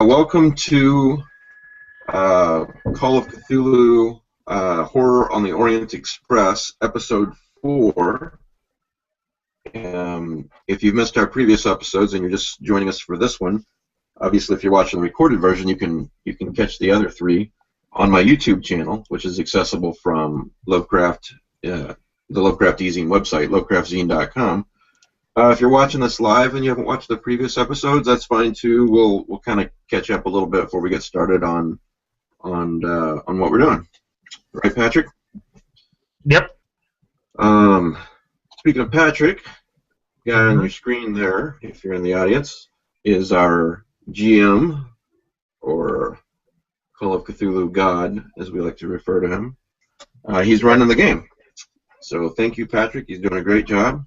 Welcome to Call of Cthulhu Horror on the Orient Express, Episode 4. If you've missed our previous episodes and you're just joining us for this one, obviously if you're watching the recorded version, you can catch the other 3 on my YouTube channel, which is accessible from Lovecraft, the Lovecraft eZine website, lovecraftzine.com. If you're watching this live and you haven't watched the previous episodes, that's fine too. We'll kind of catch up a little bit before we get started on what we're doing. Right, Patrick? Yep. Speaking of Patrick, guy on your screen there, if you're in the audience, is our GM, or Call of Cthulhu God, as we like to refer to him. He's running the game. So thank you, Patrick. He's doing a great job.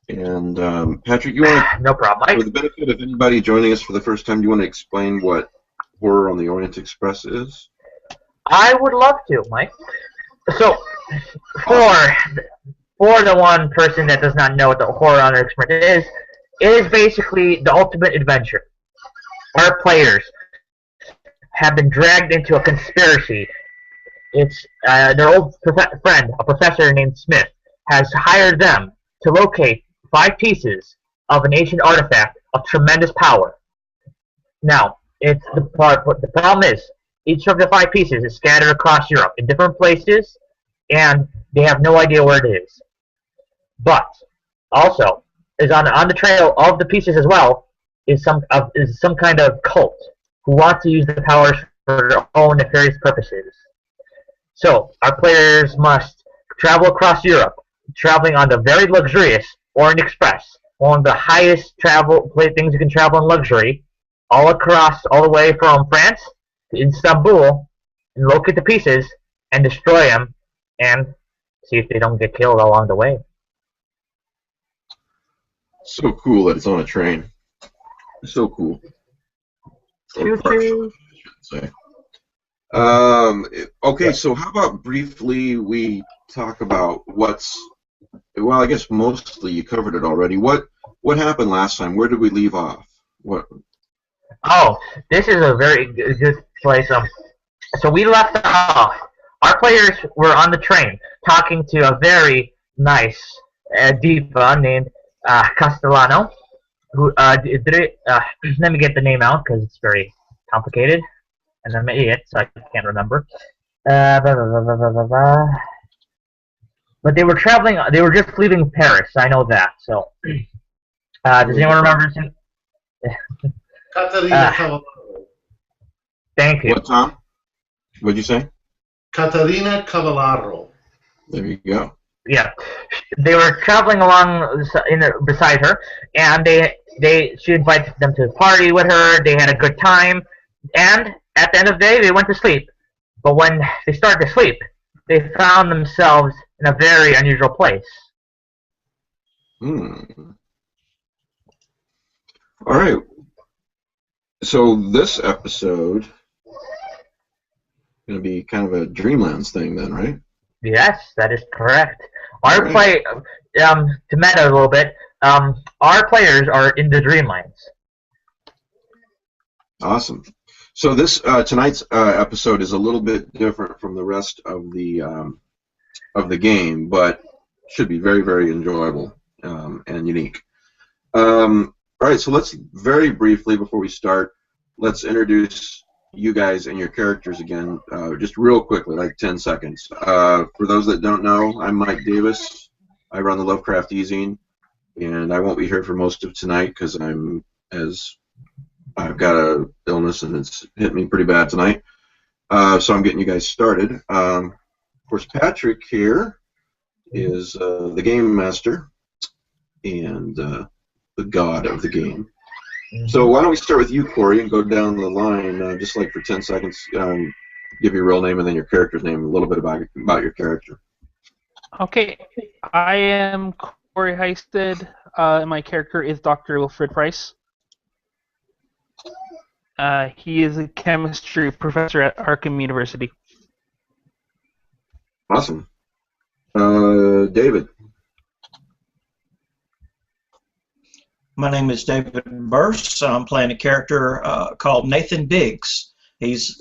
And Patrick, you want to, no problem, for the benefit of anybody joining us for the first time, do you want to explain what Horror on the Orient Express is? I would love to, Mike. So, for the one person that does not know what the Horror on the Express is, it is basically the ultimate adventure. Our players have been dragged into a conspiracy. It's their old friend, a professor named Smith, has hired them to locate 5 pieces of an ancient artifact of tremendous power. Now, the problem is, each of the 5 pieces is scattered across Europe in different places, and they have no idea where it is. But also, is on the trail of the pieces as well is some kind of cult who wants to use the powers for their own nefarious purposes. So, our players must travel across Europe, traveling on the very luxurious Orient Express, one of the highest things you can travel in luxury, all the way from France to Istanbul, and locate the pieces and destroy them, and see if they don't get killed along the way. So cool that it's on a train. So cool. Choo choo. Okay, so how about briefly we talk about well, I guess mostly you covered it already. What happened last time? Where did we leave off? Oh, this is a very good place. So we left off. Our players were on the train talking to a very nice diva named Castellano. Who let me get the name out because it's very complicated, and I'm an idiot, so I can't remember. But they were traveling. They were just leaving Paris. I know that. So, does anyone remember? Caterina Cavallaro. Thank you. What, Tom? What'd you say? Caterina Cavallaro. There you go. Yeah, they were traveling along beside her, and she invited them to party with her. They had a good time, and at the end of the day, they went to sleep. But when they started to sleep, they found themselves in a very unusual place. All right. So this episode is going to be kind of a Dreamlands thing then, right? Yes, that is correct. To meta a little bit, our players are in the Dreamlands. Awesome. So this tonight's episode is a little bit different from the rest of the game, but should be very, very enjoyable and unique. All right, so let's very briefly, before we start, let's introduce you guys and your characters again, just real quickly, like 10 seconds. For those that don't know, I'm Mike Davis. I run the Lovecraft eZine, and I won't be here for most of tonight because I've got a illness and it's hit me pretty bad tonight. So I'm getting you guys started. Of course, Patrick here is the game master and the god of the game. So why don't we start with you, Corey, and go down the line, just like for 10 seconds, give your real name and then your character's name, a little bit about your character. Okay, I am Corey Heisted. My character is Dr. Wilfred Price. He is a chemistry professor at Arkham University. Awesome. David. My name is David Burse. I'm playing a character called Nathan Biggs. He's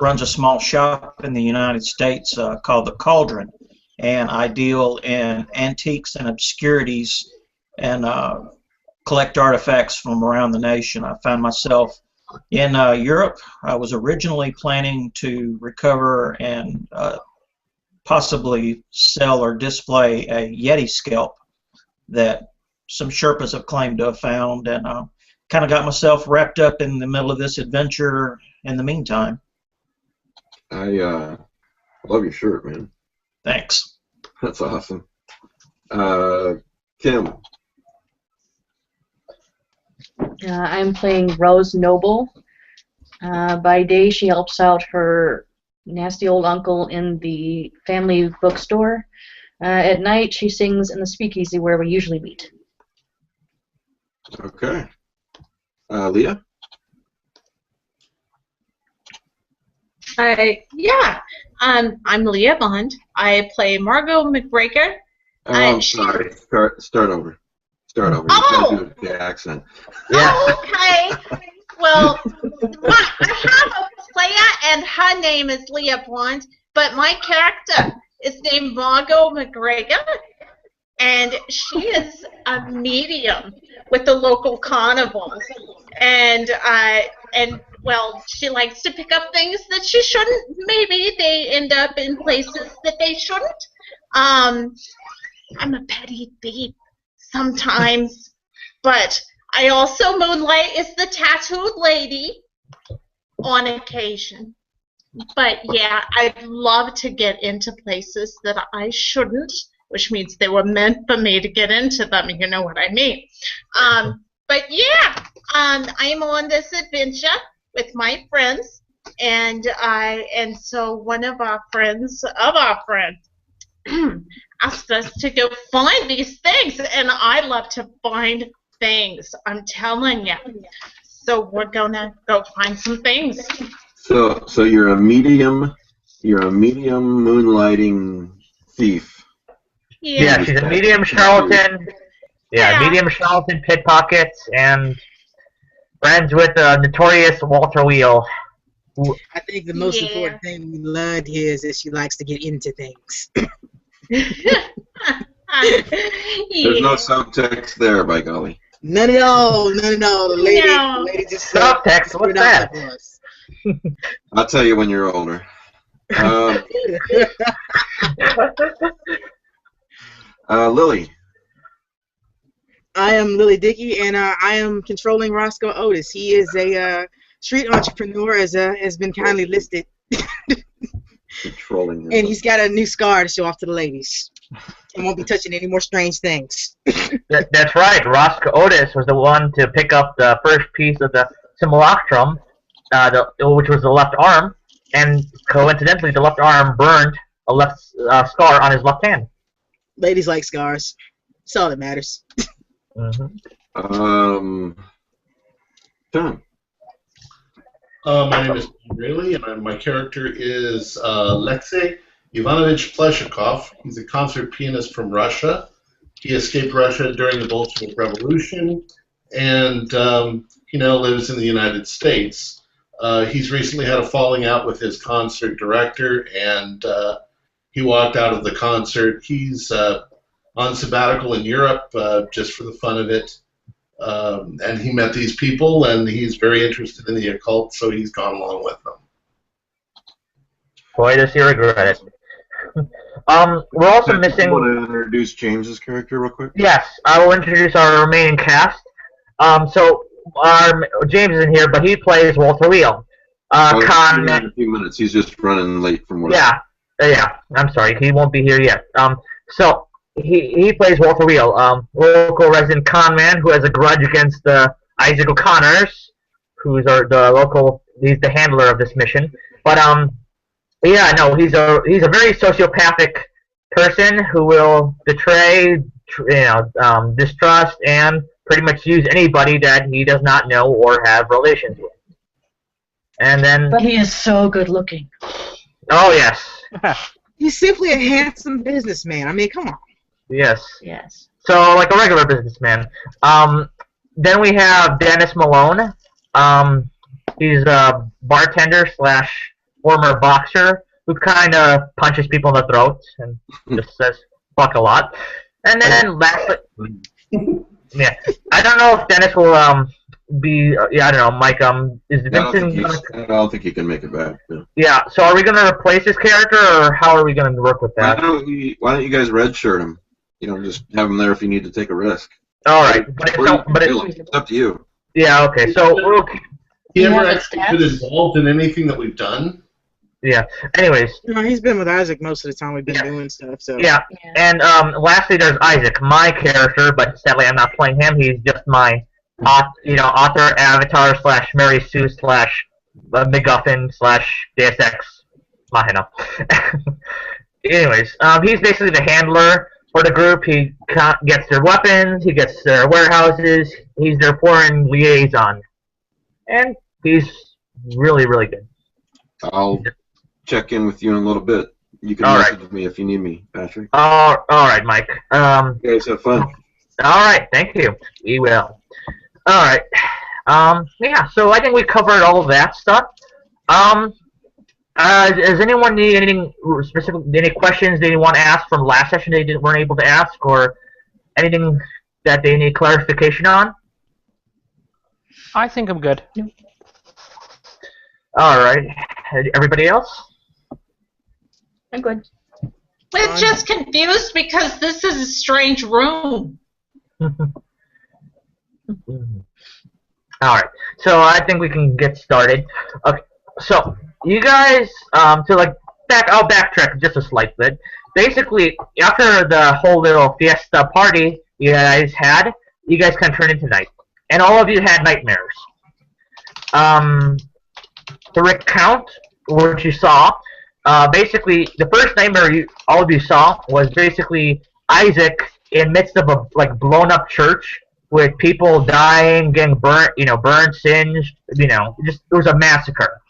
runs a small shop in the United States called the Cauldron, and I deal in antiques and obscurities and collect artifacts from around the nation. I found myself in Europe. I was originally planning to recover and possibly sell or display a Yeti scalp that some Sherpas have claimed to have found, and kind of got myself wrapped up in the middle of this adventure in the meantime. I love your shirt, man. Thanks. That's awesome. Kim. I'm playing Rose Noble. By day, she helps out her nasty old uncle in the family bookstore. At night, she sings in the speakeasy where we usually meet. Okay. Leah? I'm Leah Bond. I play Margot McBraker. Sorry. Start over. Start over. Oh! You gotta do the accent. Yeah. Oh, okay. Well, I have a player, and her name is Leah Bond, but my character is named Margot McGregor, and she is a medium with the local carnivals. And well, she likes to pick up things that she shouldn't. Maybe they end up in places that they shouldn't. I'm a petty thief sometimes, but I also moonlight as the tattooed lady on occasion. But yeah, I'd love to get into places that I shouldn't, which means they were meant for me to get into them. You know what I mean? But yeah, I'm on this adventure with my friends, and so one of our friends asked us to go find these things, and I love to find things. I'm telling you. So we're gonna go find some things. So you're a medium. You're a medium moonlighting thief. Yeah, she's a medium charlatan. Yeah, medium charlatan, pickpockets, and friends with the notorious Walter Wheel. I think the most important thing we learned here is that she likes to get into things. There's no subtext there, by golly. None at all. None at all. The lady just subtext. What's that? I'll tell you when you're older. Lily. I am Lily Dickey, and I am controlling Roscoe Otis. He is a street entrepreneur, as has been kindly listed. Controlling him. And he's got a new scar to show off to the ladies. And won't be touching any more strange things. That's right. Roscoe Otis was the one to pick up the first piece of the simulacrum, which was the left arm, and coincidentally, the left arm burned a left scar on his left hand. Ladies like scars. That's all that matters. John. My name is Rayleigh, and my character is Alexei Ivanovich Pleshakov. He's a concert pianist from Russia. He escaped Russia during the Bolshevik Revolution, and he now lives in the United States. He's recently had a falling out with his concert director, and he walked out of the concert. He's on sabbatical in Europe just for the fun of it. And he met these people, and he's very interested in the occult, so he's gone along with them. Boy, does he regret it. We're also missing... You want to introduce James's character real quick? Yes, I will introduce our remaining cast. So, James isn't here, but he plays Walter Wheel. In a few minutes. He's just running late from work. Yeah. I'm sorry, he won't be here yet. So he plays Walter Wheel, local resident con man who has a grudge against Isaac O'Connor's, who's he's the handler of this mission. But he's a very sociopathic person who will betray, distrust, and pretty much use anybody that he does not know or have relations with. And then. But he is so good looking. Oh yes. He's simply a handsome businessman. I mean, come on. Yes. Yes. So, like a regular businessman. then we have Dennis Malone. He's a bartender slash former boxer who kind of punches people in the throat and just says fuck a lot. And then lastly, yeah, I don't know if Dennis will be. Yeah, I don't know, Mike. Is Vincent? I don't think he can make it back. Yeah. Yeah. So are we going to replace his character, or how are we going to work with that? Why don't you guys redshirt him? You know, just have him there if you need to take a risk. All right, but it's up to you. Yeah. Okay. So. He ever actually been involved in anything that we've done? Yeah. Anyways. No, he's been with Isaac most of the time we've been doing stuff. So. Yeah. And lastly, there's Isaac, my character, but sadly I'm not playing him. He's just my, author, avatar slash Mary Sue slash MacGuffin slash Deus Ex Machina. Anyways, he's basically the handler for the group. He gets their weapons, he gets their warehouses, he's their foreign liaison. And he's really, really good. I'll check in with you in a little bit. You can message me if you need me, Patrick. All right, Mike. You guys have fun. All right, thank you. We will. All right. Yeah, so I think we covered all of that stuff. Does anyone need anything specific, any questions they want to ask from last session they weren't able to ask, or anything that they need clarification on? I think I'm good. All right. Everybody else? I'm good. We're just confused because this is a strange room. All right. So I think we can get started. Okay. So you guys, I'll backtrack just a slight bit. Basically, after the whole little fiesta party you guys had, you guys kind of turned into night. And all of you had nightmares. To recount what you saw, basically the first nightmare all of you saw was basically Isaac in midst of a blown up church with people dying, getting burnt, burned, singed, it was a massacre.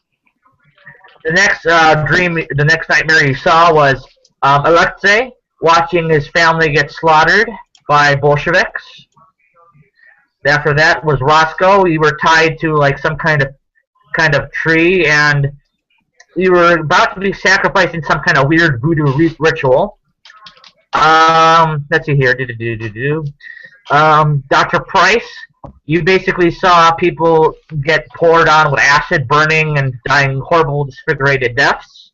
The next the next nightmare you saw was Alexei watching his family get slaughtered by Bolsheviks. After that was Roscoe. You were tied to some kind of tree, and you were about to be sacrificed in some kind of weird voodoo ritual. Let's see here. Dr. Price, you basically saw people get poured on with acid, burning, and dying horrible, disfigurated deaths.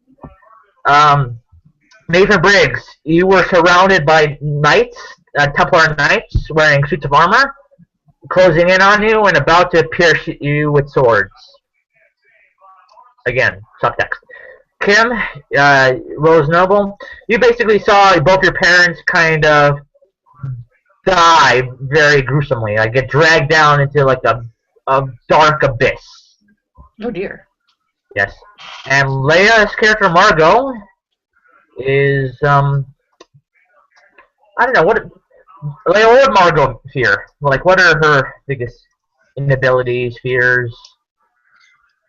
Nathan Briggs, you were surrounded by knights, Templar knights, wearing suits of armor, closing in on you and about to pierce you with swords. Again, subtext. Kim, Rose Noble, you basically saw both your parents kind of die very gruesomely. Get dragged down into a dark abyss. Oh dear. Yes. And Leia's character Margot is I don't know what would Margot fear? What are her biggest inabilities, fears?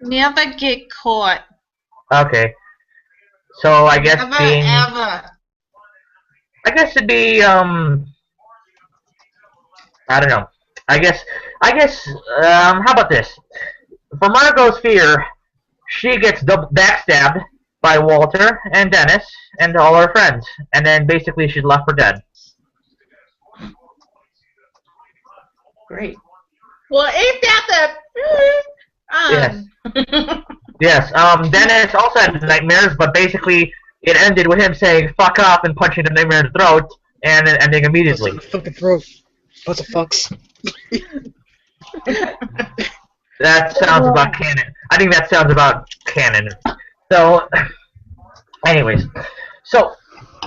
Never get caught. Okay. So I guess Never, ever. I guess it'd be I don't know. I guess how about this? For Margot's fear, she gets backstabbed by Walter and Dennis and all her friends, and then basically she's left for dead. Great. Well, ain't that Yes. Yes. Dennis also had nightmares, but basically it ended with him saying "fuck off" and punching the nightmare in the throat, and then ending immediately. Fucking throat. What the fucks? That sounds about canon. I think that sounds about canon. So, anyways, so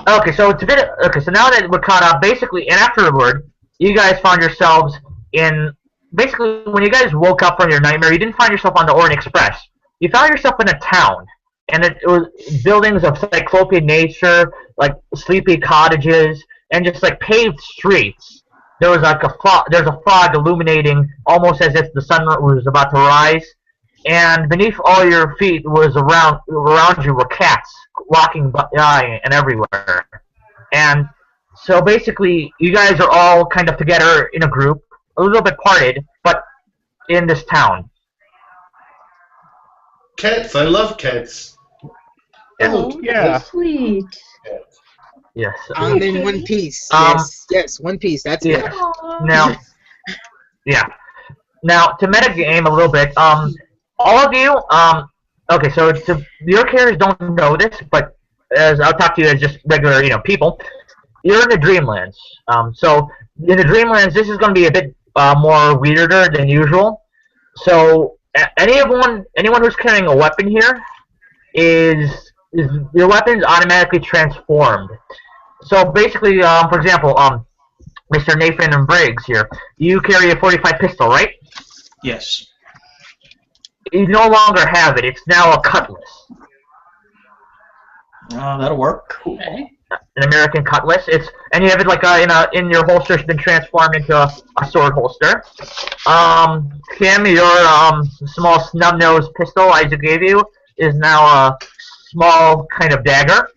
now that we're caught up, basically, and afterward, you guys found yourselves in. Basically, when you guys woke up from your nightmare, you didn't find yourself on the Orient Express. You found yourself in a town, and it was buildings of cyclopean nature, sleepy cottages, and just paved streets. There was there's a fog illuminating, almost as if the sun was about to rise. And beneath all your feet was around you were cats walking by and everywhere. And so basically, you guys are all kind of together in a group. a little bit parted, but in this town. Cats. I love cats. Oh, yeah. so sweet. Yes. In One Piece. Um, Yes, One Piece. That's yes. it. Now, yeah. Now to metagame a little bit. All of you. Okay, so your characters don't know this, but as I'll talk to you as just regular, people. You're in the Dreamlands. So in the Dreamlands, this is going to be a bit more weirder than usual. So anyone who's carrying a weapon here is your weapon's automatically transformed. So basically, for example, Mr. Nathan and Briggs here, you carry a .45 pistol, right? Yes. You no longer have it. It's now a cutlass. That'll work. Okay. An American cutlass. And you have it like in your holster. It's been transformed into a sword holster. Kim, your small snub-nosed pistol I just gave you is now a small kind of dagger.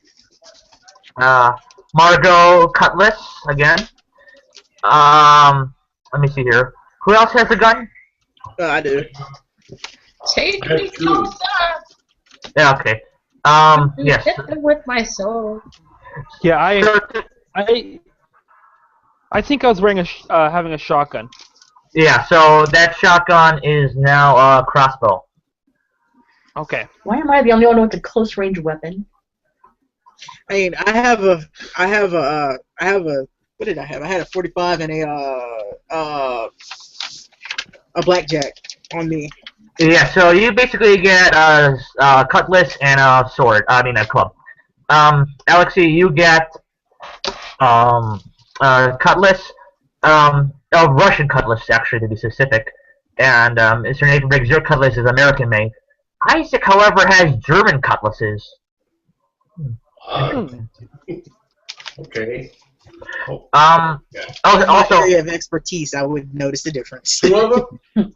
Margot cutlass again. Let me see here. Who else has a gun? I do. Take me closer. Yeah. Okay. Yes. Hit them with my sword. Yeah, I think I was wearing having a shotgun. Yeah. So that shotgun is now a crossbow. Okay. Why am I the only one with a close range weapon? I mean, I have a. What did I have? I had a 45 and a blackjack on me. Yeah. So you basically get a cutlass and a sword. I mean a club. Alexei, you get cutlass. A Russian cutlass, actually, to be specific. And Mr. Nathan Briggs, your cutlass is American made. Isaac, however, has German cutlasses. Okay. Also, area of expertise, I would notice the difference. Two of them?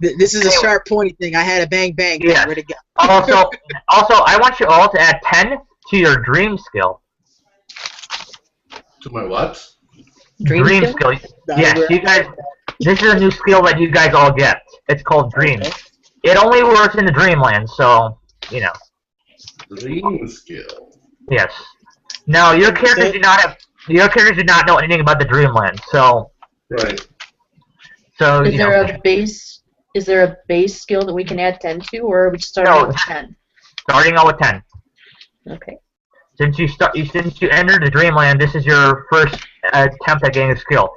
This is a sharp, pointy thing. I had a bang bang. Yeah. Where'd it go? also, I want you all to add 10 to your dream skill. To my what? Dream skill. Yes, you guys. This is a new skill that you guys all get. It's called Dream. Okay. It only works in the Dreamland, so Dream skill. Yes. Now your characters do not know anything about the Dreamland, so. Right. So Is there a base? Is there a base skill that we can add 10 to, or are we starting No. with 10? Starting out with 10. Okay. Since you entered the Dreamland, this is your first attempt at getting a skill.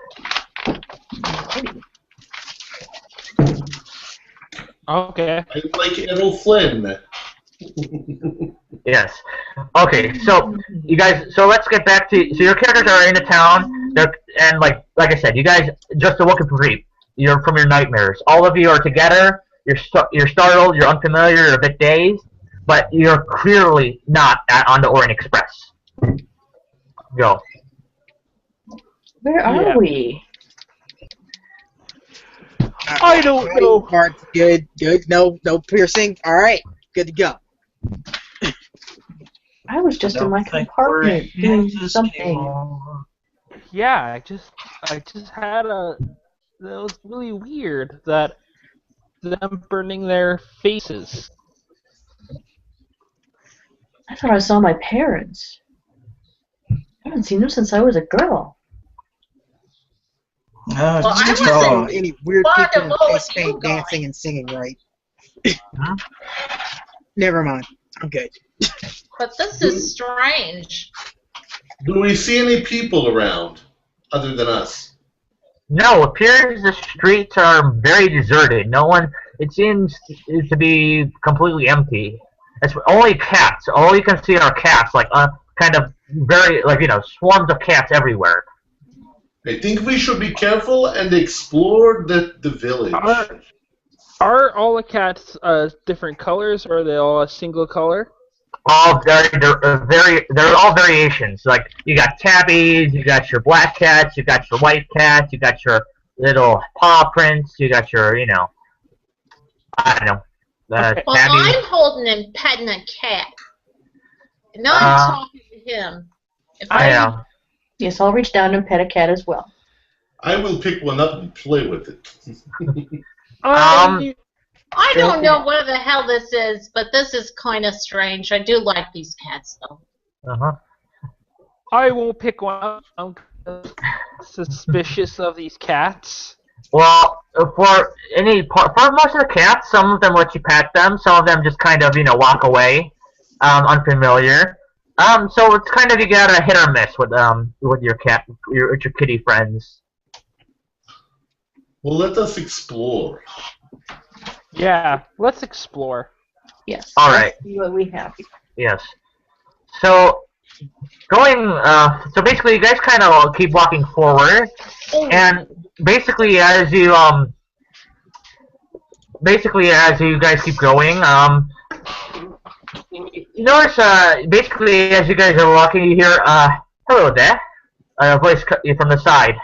Okay. I like Errol Flynn. Yes. Okay. So you guys. So let's get back to. So your characters are in the town. And like I said, you guys just are looking for creep. You're from your nightmares. All of you are together. You're startled. You're unfamiliar. You're a bit dazed. But you're clearly not on the Orient Express. Go. Where are we? I don't know. Good. No piercing. All right. Good to go. I was just in my compartment doing something. Yeah, I just had that was really weird that them burning their faces. I thought I saw my parents. I haven't seen them since I was a girl. Well, I Just wasn't saw any weird far people in below face you paint guys. dancing and singing, right? Huh? Never mind. I'm good. But this is strange. Do we see any people around other than us? No, it appears the streets are very deserted. No one. It seems to be completely empty. It's only cats. All you can see are cats, like kind of very swarms of cats everywhere. I think we should be careful and explore the village. Are all the cats different colors, or are they all a single color? They're all variations. Like you got tabbies, you got your black cats, you got your white cats, you got your little paw prints, you got your I don't know. Well, tabbies. I'm holding and petting a cat. And I'm talking to him. If I know. Yes, I'll reach down and pet a cat as well. I will pick one up and play with it. I don't know where the hell this is, but this is kind of strange. I do like these cats, though. Uh-huh. I won't pick one up. I'm suspicious of these cats. Well, for most of the cats, some of them let you pet them, some of them just kind of, walk away, unfamiliar. So it's kind of, you got a hit or miss with your your kitty friends. Well, let us explore. Yeah, let's explore. Yes. All right. Let's see what we have. Yes. So so basically, you guys kind of keep walking forward, and basically, as you guys keep going, you notice, basically, as you guys are walking, you hear, hello there, a voice from the side.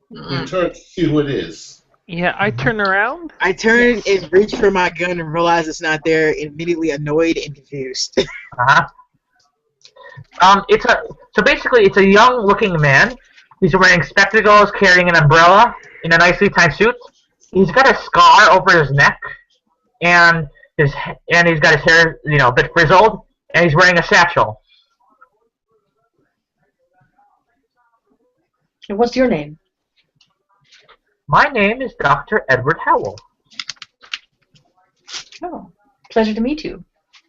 We turn to see who it is. Yeah, I turn around. I turn and reach for my gun and realize it's not there, immediately annoyed and confused. Uh-huh. So basically, it's a young-looking man. He's wearing spectacles, carrying an umbrella in a nicely timed suit. He's got a scar over his neck, and he's got his hair, a bit frizzled, and he's wearing a satchel. And what's your name? My name is Dr. Edward Howell. Oh, pleasure to meet you.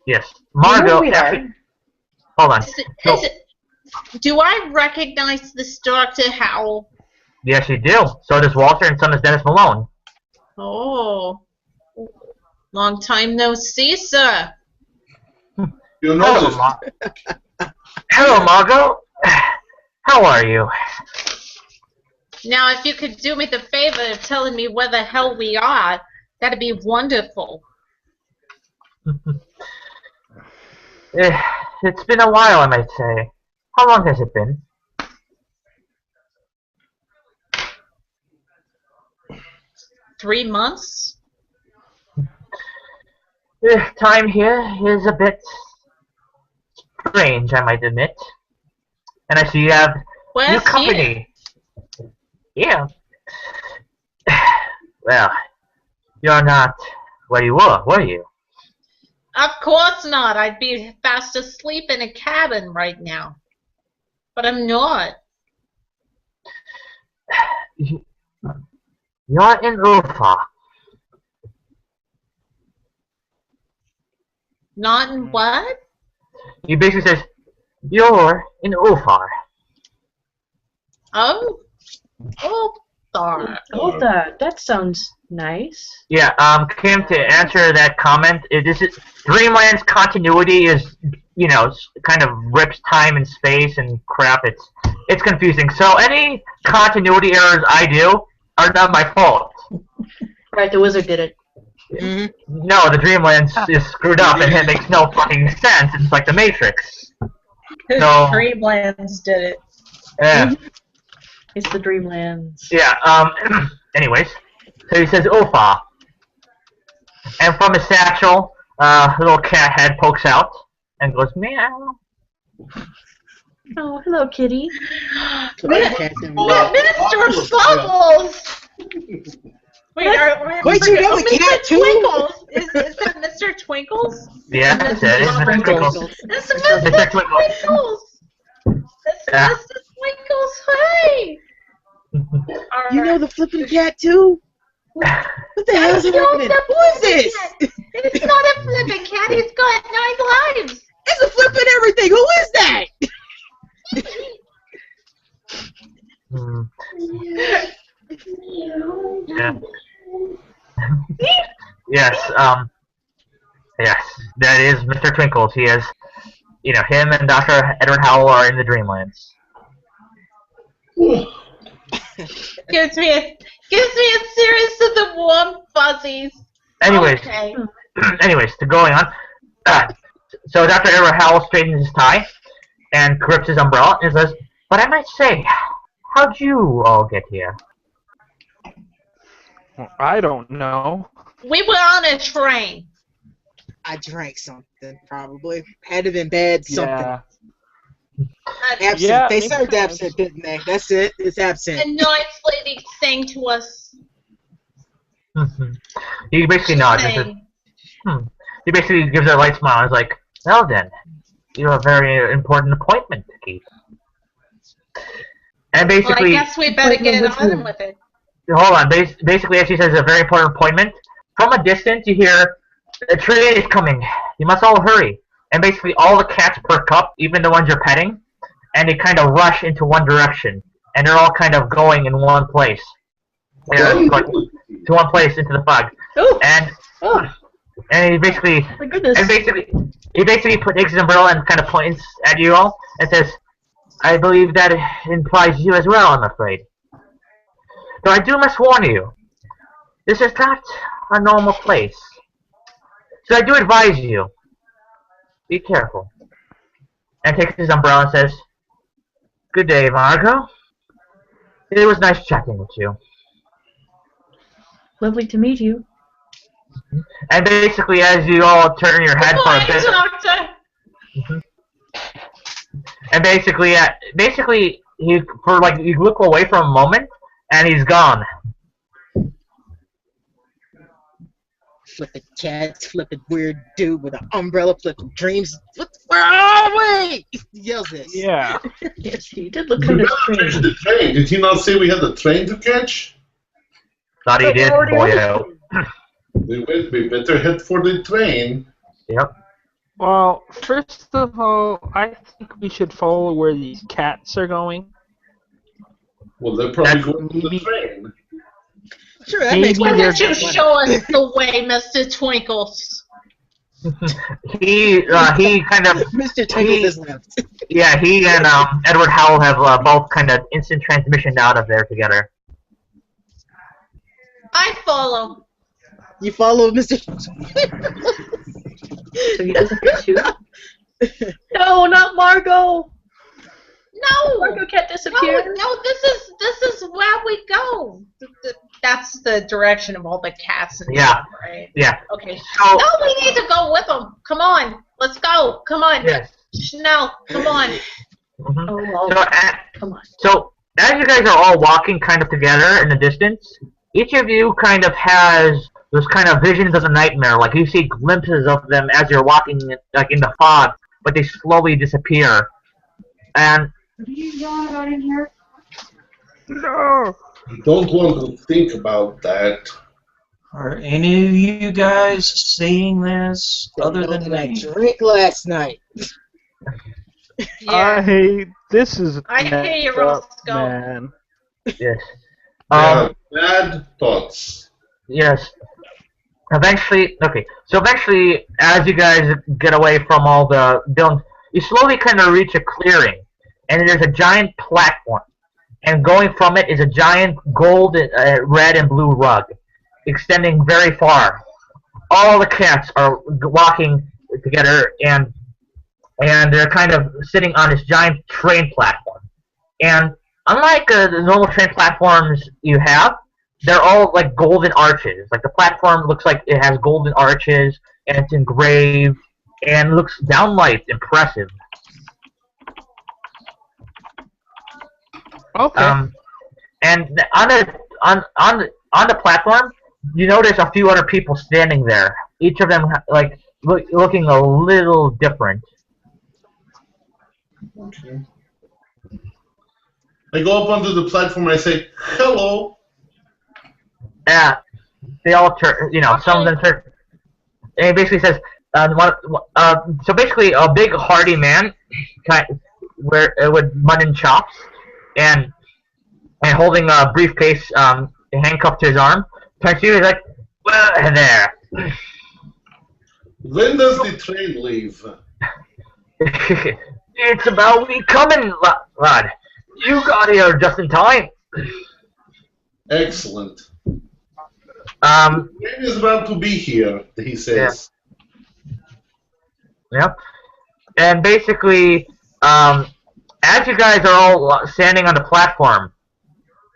Yes, You know Margot. who we are. Hold on. Do I recognize this Dr. Howell? Yes, you do. So does Walter, and so does Dennis Malone. Oh. Long time no see, sir. You'll notice. Hello, Margot. How are you? Now, if you could do me the favor of telling me where the hell we are, that'd be wonderful. It's been a while, I might say. How long has it been? Three months? Time here is a bit strange, I might admit. And I see you have new company. Yeah. Well, you're not where you were you? Of course not. I'd be fast asleep in a cabin right now. But I'm not. You're in Ufa. Not in what? He basically says, you're in Ufa. Oh? Ulthar. Ulthar. That sounds nice. Yeah, Kim, to answer that comment, Dreamland's continuity is, kind of rips time and space and crap. It's confusing. So any continuity errors I do are not my fault. Right, the wizard did it. Mm-hmm. No, the Dreamland is screwed up and it makes no fucking sense. It's like the Matrix. So, Dreamlands did it. Yeah. It's the Dreamlands. Yeah, anyways. So he says, Ufa. And from his satchel, a little cat head pokes out and goes, meow. Oh, hello, kitty. Minister Bubbles! Wait, you know the cat too? Twinkles! Is that Mr. Twinkles? Yeah, that's it. It's Mr. Twinkles. It's Mr. Twinkles! It's Yeah. Mr. Twinkles, hey! You know the flipping cat too? What the hell is happening? Who is this? It's not a flipping cat, he's got 9 lives! It's a flipping everything. Who is that? Yeah. Yes, that is Mr. Twinkles. He is, him and Dr. Edward Howell are in the Dreamlands. Gives me a series of the warm fuzzies. Anyways, Okay. anyways, to going on. So Dr. Edward Howell straightens his tie and grips his umbrella and says, "But I might say, how'd you all get here?" I don't know. We were on a train. I drank something, probably. Had to have been bad something. Yeah. Absent. Yeah, They makes served sense. absent, didn't they? That's it. It's absent. A nice lady sang to us. He basically nods and says, Sang. He basically gives her a light smile and is like, well then, you have a very important appointment to keep. And Well, I basically, guess we better get it on with it. hold on, basically as she says, a very important appointment, from a distance you hear, a train is coming, you must all hurry. And basically all the cats perk up, even the ones you're petting, and they kind of rush into one direction. And they're all kind of going in one place. They're like, to one place into the fog. Oh, And he basically, my goodness. he basically takes his umbrella and kind of points at you all and says, I believe that implies you as well, I'm afraid. Though I do must warn you, this is not a normal place. So I do advise you, be careful. And takes his umbrella and says, good day, Margot. It was nice chatting with you. Lovely to meet you. And basically, as you all turn your head for a bit, Doctor. and basically, you look away for a moment, and he's gone. Flipping cats, flipping weird dude with an umbrella, flipping dreams. Where are we? He yells this. Yeah. Yes, he did look We kind of better catch strange. the train. Did he not say we had the train to catch? Thought he did, boyo. We better head for the train. Yep. Well, first of all, I think we should follow where these cats are going. Well, they're probably That's going to the maybe- train. Sure, that Maybe makes Why more they're don't you sense. show us the way, Mr. Twinkles? He kind of, Mr. Twinkles has left. yeah, he and Edward Howell have both kind of instant transmission out of there together. I follow. You follow Mr. So he doesn't get you? No, not Margot! No. Margot can't disappear. No, this is where we go. That's the direction of all the cats and Yeah. stuff, right? Yeah. Okay. So, No, we need to go with them. Come on, let's go. Come on, yes. Chanel. Come on. Mhm. Oh, well, So, come on. So, as you guys are all walking kind of together in the distance, each of you kind of has those kind of visions of the nightmare. Like, you see glimpses of them as you're walking, like, in the fog, but they slowly disappear. And, What are you yelling about in here? No! You don't want to think about that. Are any of you guys seeing this other than I me? drink last night. Yeah. This is I hear you, messed up, Roscoe. man. yes. Yeah, bad thoughts. Yes. Eventually, okay. So eventually, as you guys get away from all the buildings, you slowly kind of reach a clearing, and there's a giant platform, and going from it is a giant gold, red, and blue rug, extending very far. All the cats are walking together, and they're kind of sitting on this giant train platform. And unlike the normal train platforms you have, they're all like golden arches. Like the platform looks like it has golden arches, and it's engraved, and looks downright impressive. Okay. And on the platform, you notice a few other people standing there. Each of them like looking a little different. Okay. I go up onto the platform and I say, hello. They all turn. You know, some of them turn. And he basically says, so basically, a big hardy man, with mutton chops, and holding a briefcase, handcuffed to his arm, turns to you. He's like, "Well, there." When does the train leave? It's about me coming, lad. You got here just in time. Excellent. The train is about to be here, he says. Yep. And basically, as you guys are all standing on the platform,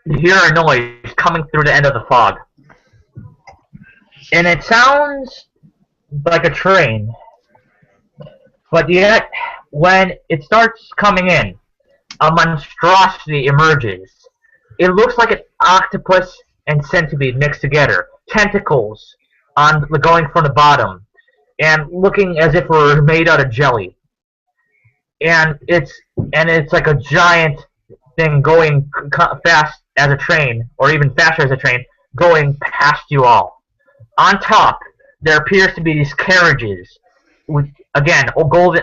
you hear a noise coming through the end of the fog. And it sounds like a train, but yet when it starts coming in, a monstrosity emerges. It looks like an octopus and centipede mixed together. Tentacles going from the bottom, and looking as if it were made out of jelly. And it's like a giant thing going fast as a train, or even faster as a train, going past you all. On top, there appears to be these carriages with, again,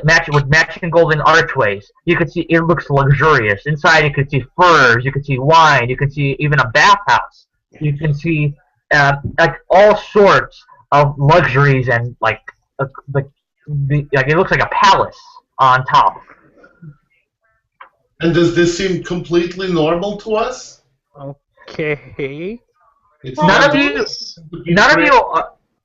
matching golden archways. You can see it looks luxurious. Inside, you can see furs, you can see wine, you can see even a bathhouse. You can see like all sorts of luxuries and like it looks like a palace on top. And does this seem completely normal to us? Okay. It's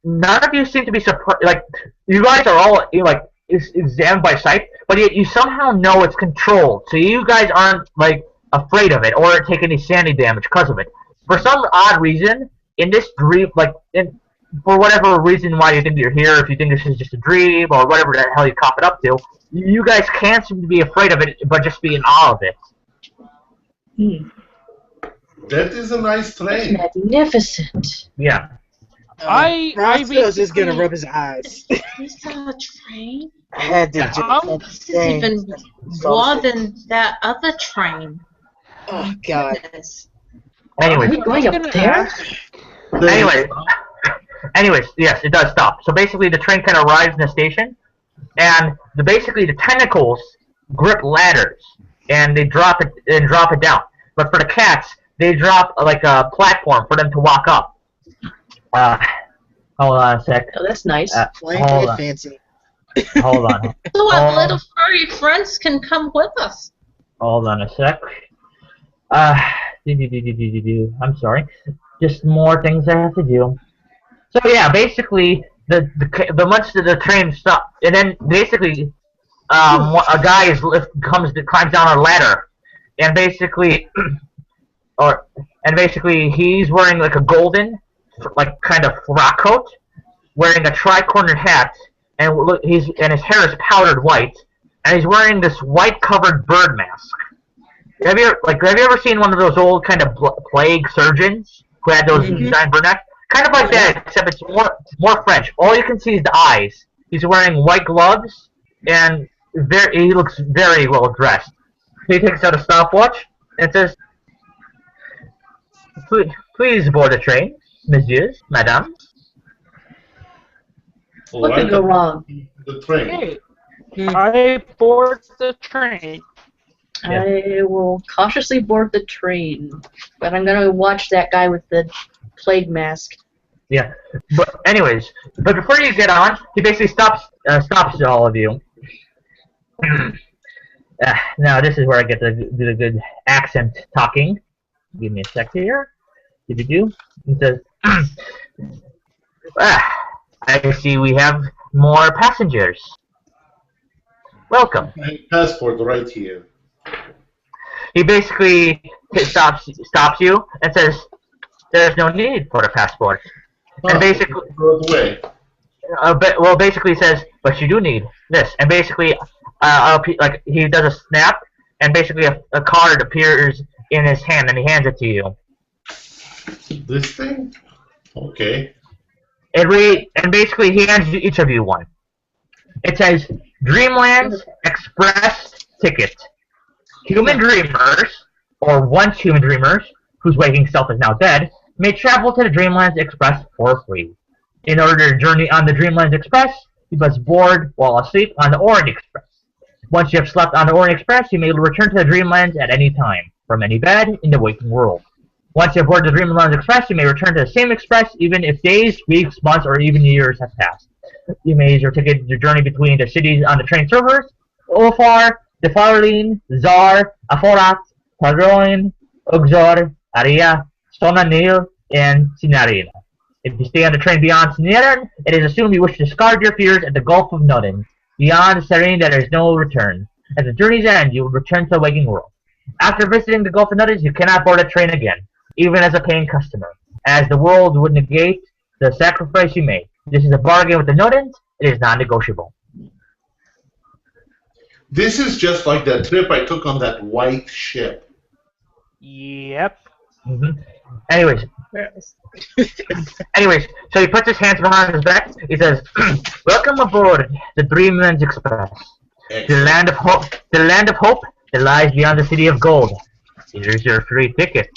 None of you seem to be surprised. Like, you guys are all like examined by sight, but yet you somehow know it's controlled. So you guys aren't like afraid of it or take any sanity damage because of it. For some odd reason, in this dream, for whatever reason why you think you're here, if you think this is just a dream or whatever the hell you cop it up to, you guys can't seem to be afraid of it, but just be in awe of it. That is a nice train. Magnificent. Yeah. Roscoe's just gonna rub his eyes. Is that a train? I had to This is even more than that other train. Oh God. Anyway. Are we going up there? Anyways, yes, it does stop. So basically, the train kind of arrives in the station, and basically the tentacles grip ladders, and they drop it down. But for the cats, they drop like a platform for them to walk up. Hold on a sec. Oh, that's nice. Hold on. Fancy. Hold on. So our little furry friends can come with us. Hold on a sec. I'm sorry. Just more things I have to do. So yeah, basically once the train stops, and then basically a guy climbs down a ladder, and basically he's wearing like a golden kind of frock coat, wearing a tri-cornered hat, and his hair is powdered white, and he's wearing this white covered bird mask. Have you ever seen one of those old kind of plague surgeons who had those giant bird necks? Kind of like that, except it's more French. All you can see is the eyes. He's wearing white gloves, and he looks very well dressed. He takes out a stopwatch and says, Please board the train, messieurs, madame." What could go wrong? The train. Hey, I board the train. I will cautiously board the train, but I'm gonna watch that guy with the plague mask. Yeah, but anyways, before you get on, he basically stops all of you. Now this is where I get to do the good accent talking. Give me a sec here. He says, "I see we have more passengers. Welcome." My passport right here. He basically stops you and says, "There's no need for a passport." And basically, basically says, "But you do need this." And basically, he does a snap, and basically a card appears in his hand, and he hands it to you. This thing? Okay. And basically, he hands each of you one. It says, "Dreamlands Express ticket. Human dreamers, or once human dreamers, whose waking self is now dead, may travel to the Dreamlands Express for free. In order to journey on the Dreamlands Express, you must board while asleep on the Orient Express. Once you have slept on the Orient Express, you may return to the Dreamlands at any time, from any bed in the waking world. Once you have boarded the Dreamlands Express, you may return to the same express even if days, weeks, months, or even years have passed. You may use your ticket to journey between the cities on the train servers: Olfar, Defarlin, Zar, Aforat, Tagroin, Uxor, Aria, Sonanil, and Sinarina. If you stay on the train beyond Sinarin, it is assumed you wish to discard your fears at the Gulf of Nodin. Beyond Serene, there is no return. At the journey's end, you will return to the waking world. After visiting the Gulf of Nodin, you cannot board a train again, even as a paying customer, as the world would negate the sacrifice you made. This is a bargain with the Nodins. It is non-negotiable." This is just like that trip I took on that white ship. Yep. Anyways, so he puts his hands behind his back. He says, "Welcome aboard the Dreamlands Express, the land of hope, that lies beyond the city of gold. Here's your free ticket."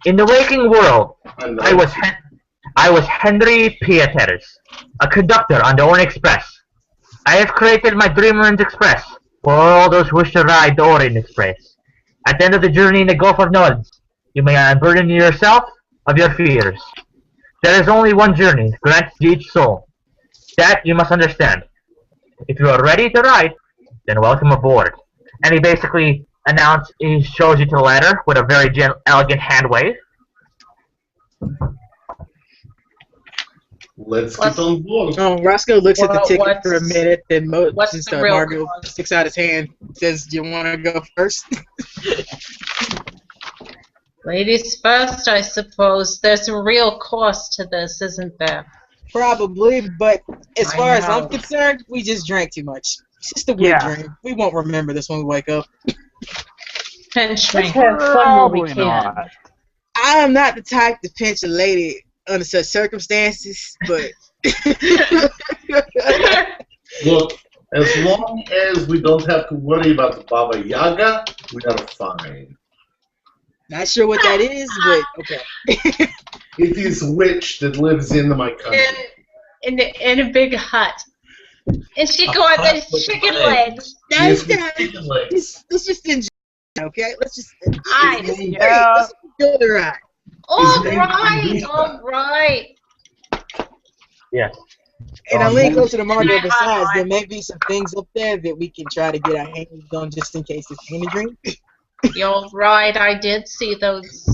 In the waking world, I was Henry Pieters, a conductor on the Orient Express. I have created my Dreamlands Express for all those who wish to ride the Orient Express. At the end of the journey in the Gulf of Nods, you may unburden yourself of your fears. There is only one journey granted to each soul. That you must understand. If you are ready to ride, then welcome aboard. And he basically he shows you to the ladder with a very elegant hand wave. Let's get on board. Roscoe looks at the ticket for a minute, then what's the real Margo cost? sticks out his hand, says, "Do you want to go first?" Ladies first, I suppose. There's a real cost to this, isn't there? Probably, but as I far as I'm know. concerned, we just drank too much. It's just a weird dream. We won't remember this when we wake up. Pinch Let's me. have fun while we Probably can. not. I'm not the type to pinch a lady under such circumstances, but Look, as long as we don't have to worry about the Baba Yaga, we are fine. not sure what that is, but okay. It is a witch that lives in my country. In a big hut. And she got hut those with chicken legs. legs. That's Yes, with chicken legs. let's just enjoy, okay? Let's just Nice. let's go the ride. All name right, Lisa. all right. Yes. And I lean close to the Margo. Yeah, Besides, hi. there may be some things up there that we can try to get our hands on just in case it's in a dream. You're right. I did see those.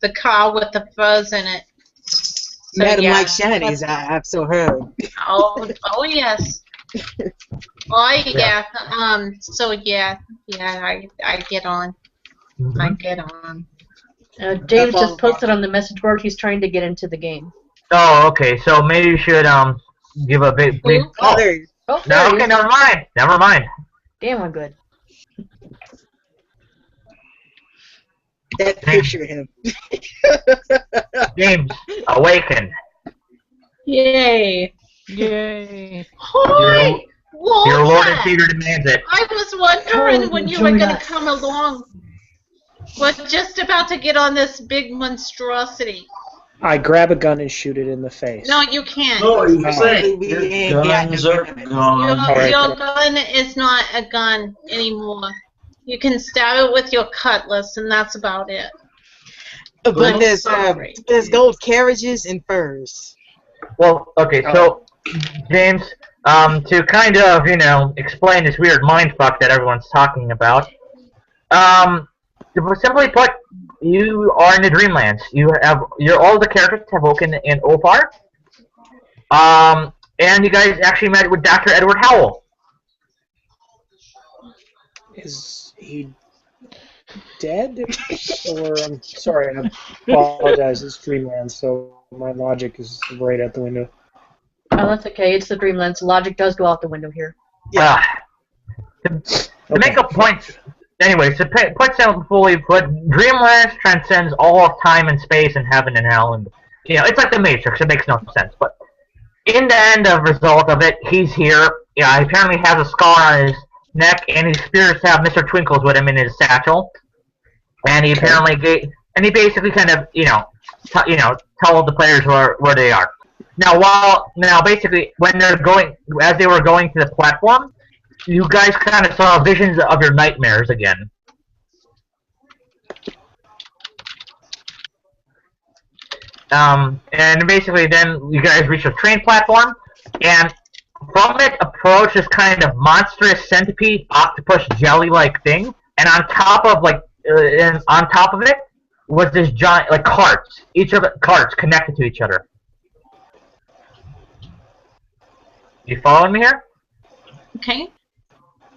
The car with the furs in it. So, Madam yeah. like shinies, I've so heard. Oh yes. Oh yeah. So yeah. I get on. I get on. James just posted on the message board he's trying to get into the game. Oh, okay. So maybe you should give a big brief. Oh, there you Oh, No, there he okay, is. never mind. Never mind. Damn, I'm good. that picture of him. James, awaken. Yay. Yay. Holy Your Lord and Walter! Savior demands it. I was wondering Oh, when you were join going to us. come along. Was just about to get on this big monstrosity. I grab a gun and shoot it in the face. No, you can't. No, he's saying We ain't got Guns no are guns. gone. Your gun is not a gun anymore. You can stab it with your cutlass, and that's about it. But Sorry. there's gold carriages and furs. Well, okay, so James, to kind of explain this weird mind fuck that everyone's talking about, to simply put, you are in the Dreamlands. All the characters have woken in Ophar. And you guys actually met with Dr. Edward Howell. Is he dead? Or, I'm sorry, I apologize, it's Dreamland, so my logic is right out the window. Oh, that's okay. It's the Dreamlands. Logic does go out the window here. To make a point, anyways, to put simply put, Dreamlands transcends all of time and space and heaven and hell, and it's like the Matrix. It makes no sense, but in the end of result of it, he's here. He apparently has a scar on his neck, and he appears to have Mr. Twinkles with him in his satchel, and he apparently he basically kind of told the players where they are. Now basically when as they were going to the platform, you guys kind of saw visions of your nightmares again. And basically then you guys reach a train platform, and from it approached this kind of monstrous centipede, octopus, jelly-like thing, and on top of it was this giant carts. Each of the carts connected to each other. You following me here? Okay.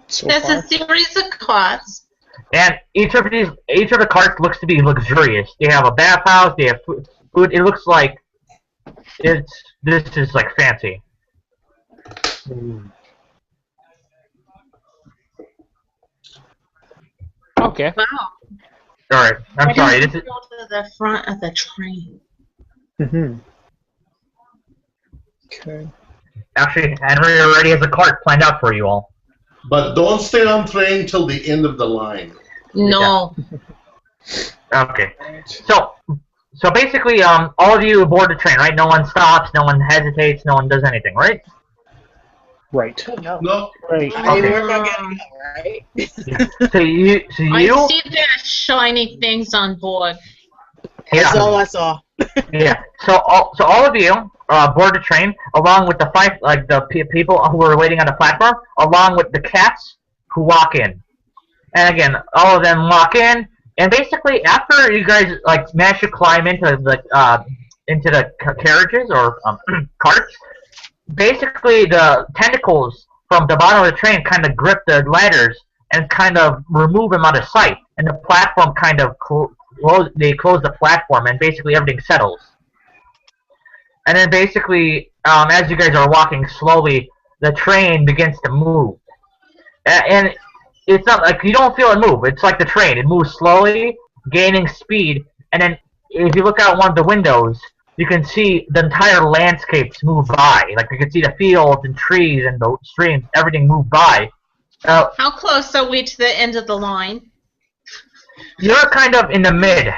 So There's far. a series of carts. And each of the carts looks to be luxurious. They have a bathhouse. They have food. It looks like this is like fancy. Okay. Wow. Alright, I'm Why sorry. don't This you is go to the front of the train? Mm-hmm. Okay. actually Henry already has a cart planned out for you all. But don't stay on train till the end of the line. No. Okay. So basically, all of you board the train, right? No one stops, no one hesitates, no one does anything, right? Right. Oh, no. No. Right. I Okay. where am I gonna go, right? So you, I see there are shiny things on board. That's yeah, all I saw. yeah. So all of you board the train along with the people who are waiting on the platform, along with the cats who walk in. And again, all of them walk in, and basically after you guys manage to climb into the carriages or carts, basically the tentacles from the bottom of the train kind of grip the ladders and kind of remove them out of sight, and the platform kind of close the platform, and basically everything settles. And then basically, as you guys are walking slowly, the train begins to move, and it's not like you don't feel it move. It's like the train; it moves slowly, gaining speed, and then if you look out one of the windows, you can see the entire landscapes move by. Like you can see the fields and trees and the streams, everything move by. How close are we to the end of the line? You're kind of in the mid.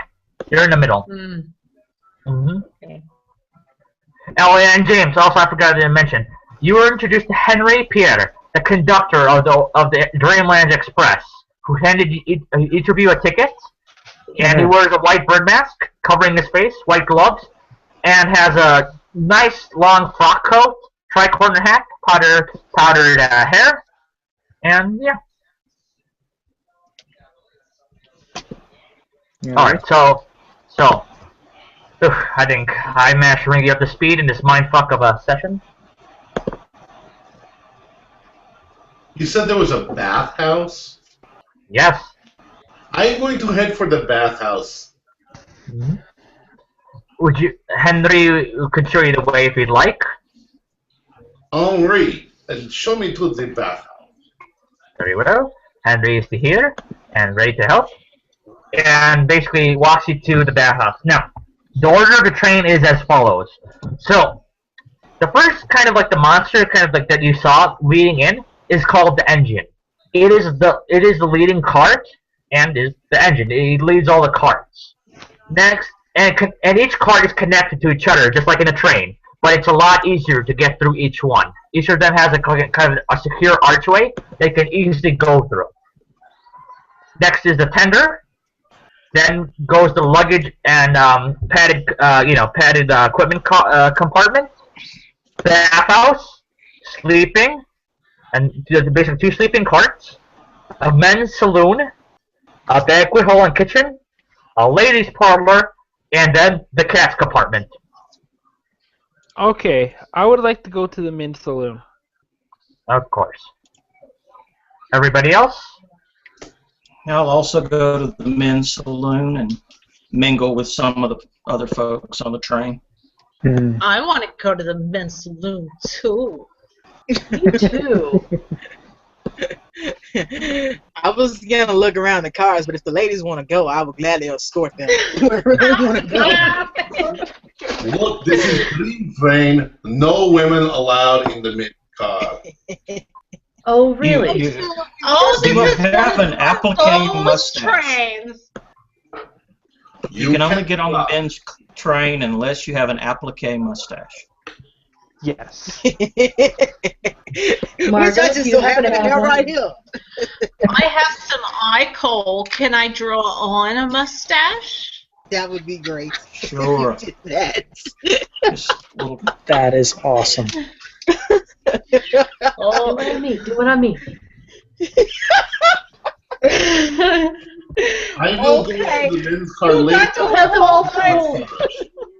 You're in the middle. Hmm. Okay. Oh, and James, also I forgot to mention, you were introduced to Henry Pierre, the conductor of the Dreamland Express, who handed each of you a ticket, and he wears a white bird mask covering his face, white gloves, and has a nice long frock coat, tri-corner hat, powdered hair, and yeah. Alright, so, I think I managed to bring you up to speed in this mindfuck of a session. You said there was a bathhouse? Yes. I'm going to head for the bathhouse. Mm-hmm. Would you, Henry could show you the way if you'd like. Henri, and show me to the bathhouse. Very well. Henry is here and ready to help. And basically walks you to the bathhouse. Now, the order of the train is as follows. So, the first kind of like the monster kind of like that you saw leading in is called the engine. It is the leading cart and is the engine. It leads all the carts. Next, and each cart is connected to each other just like in a train, but it's a lot easier to get through each one. Each of them has a kind of a secure archway they can easily go through. Next is the tender. Then goes the luggage and padded equipment compartment, bathhouse, sleeping, and basically 2 sleeping carts, a men's saloon, a banquet hall and kitchen, a ladies' parlor, and then the cat's compartment. Okay, I would like to go to the men's saloon. Of course. Everybody else? I'll also go to the men's saloon and mingle with some of the other folks on the train. I want to go to the men's saloon too. Me too. I was gonna look around the cars, but if the ladies want to go, I would gladly escort them. Wherever they want to go. Look, this is Green Train. No women allowed in the mid-car. Oh, really? You This is have an applique those mustache. trains. You can only get on the men's train unless you have an applique mustache. Yes. Which I just so happen to have right here. I have some eye coal. Can I draw on a mustache? That would be great. Sure. That. That is awesome. Oh, Do it on me. Do it on me. I will Okay. go to the men's car You later. got to have all kinds.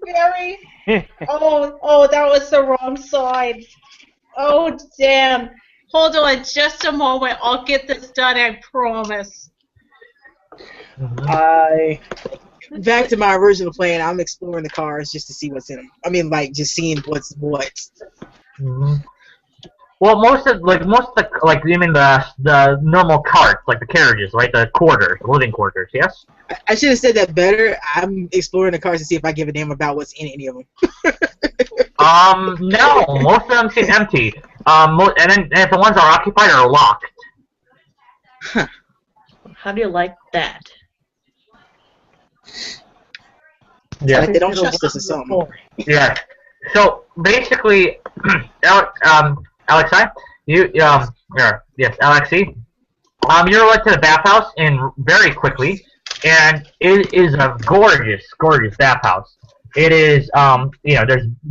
Very. Oh, that was the wrong side. Oh, damn. hold on just a moment. I'll get this done, I promise. Back to my original plan, I'm exploring the cars just to see what's in them. I mean, like, just seeing what's what. Mm-hmm. Well, most of the you mean the normal carts, like the carriages, right? The quarters, the living quarters. Yes. I should have said that better. I'm exploring the cars to see if I give a damn about what's in any of them. No, most of them seem empty. And if the ones that are occupied are locked. Huh. How do you like that? Yeah. Like they don't trust us or something. Yeah. So basically, Alexei, Alexei, you're led to the bathhouse very quickly, and it is a gorgeous bathhouse. It is,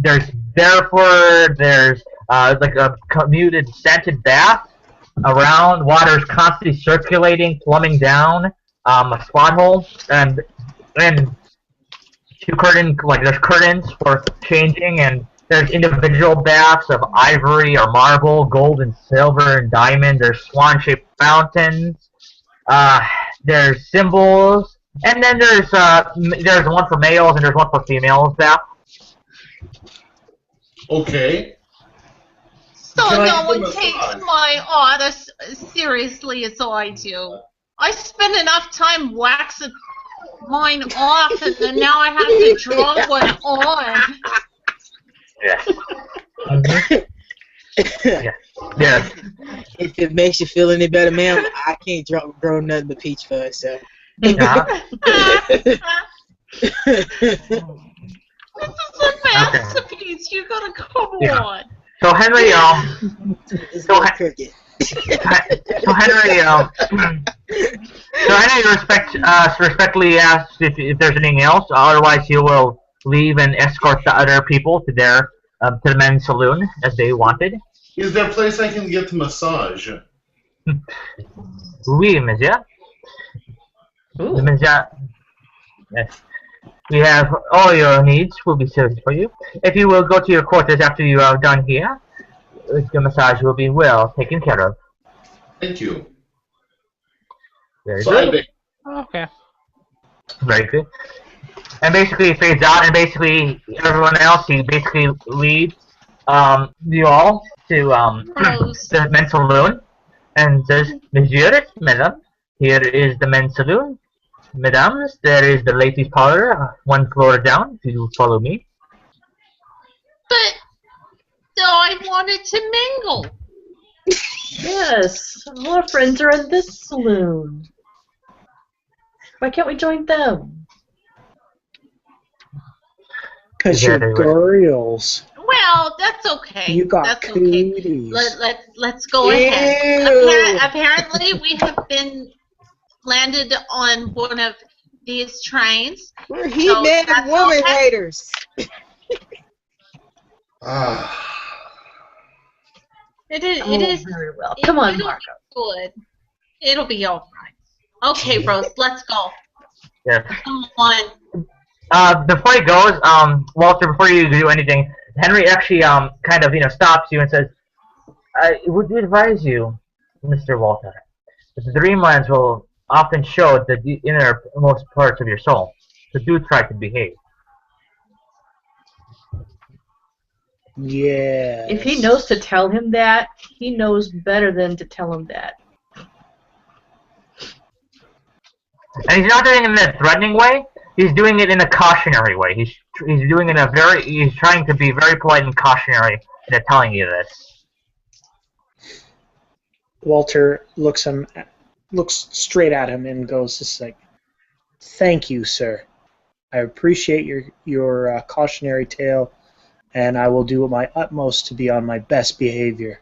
there's like a commuted scented bath around. Water's constantly circulating, plumbing down, a spot hole, and there's curtains for changing, and there's individual baths of ivory or marble, gold and silver and diamond. There's swan-shaped fountains. There's symbols, and then there's one for males and there's one for females bath. Okay. So Can I no give one him a takes massage? my art as seriously as I do. I spend enough time waxing mine off, and then now I have to draw one on. Yeah. Yeah. If it makes you feel any better, ma'am, I can't grow nothing but peach fuzz, so. Uh-huh. This is a masterpiece. You gotta come on. So Henry, It's So like cricket. Henry respectfully asks if there's anything else. Otherwise, he will leave and escort the other people to the men's saloon as they wanted. Is there a place I can get the massage? Oui, monsieur. Ooh. Monsieur. Yes. We have all your needs will be served for you. If you will go to your quarters after you are done here, the massage will be well taken care of. Thank you. Very So good. Okay. Very good. And basically it fades out, and basically everyone else, he basically leads you all to the men's saloon and says, Monsieur, Madame, here is the men's saloon. Mesdames, there is the ladies' parlor, one floor down, if you follow me. But I wanted to mingle. Yes, all our friends are in this saloon. Why can't we join them? Because you're girls. Well, that's okay. You got that's cooties. Okay. Let's go ahead. Apparently, we have been landed on one of these trains. We're he-man and woman haters. It is very well. Come on, Marco. Good. It'll be all right. Okay, Rose, let's go. Yeah. Come on. Before he goes, Walter, before you do anything, Henry actually kind of stops you and says, "I would advise you, Mr. Walter, that the dreamlands will often show the innermost parts of your soul. So do try to behave." Yeah. If he knows to tell him that, he knows better than to tell him that. And he's not doing it in a threatening way. He's doing it in a cautionary way. He's doing it he's trying to be very polite and cautionary in telling you this. Walter looks straight at him and goes just like, "Thank you, sir. I appreciate your cautionary tale, and I will do my utmost to be on my best behavior."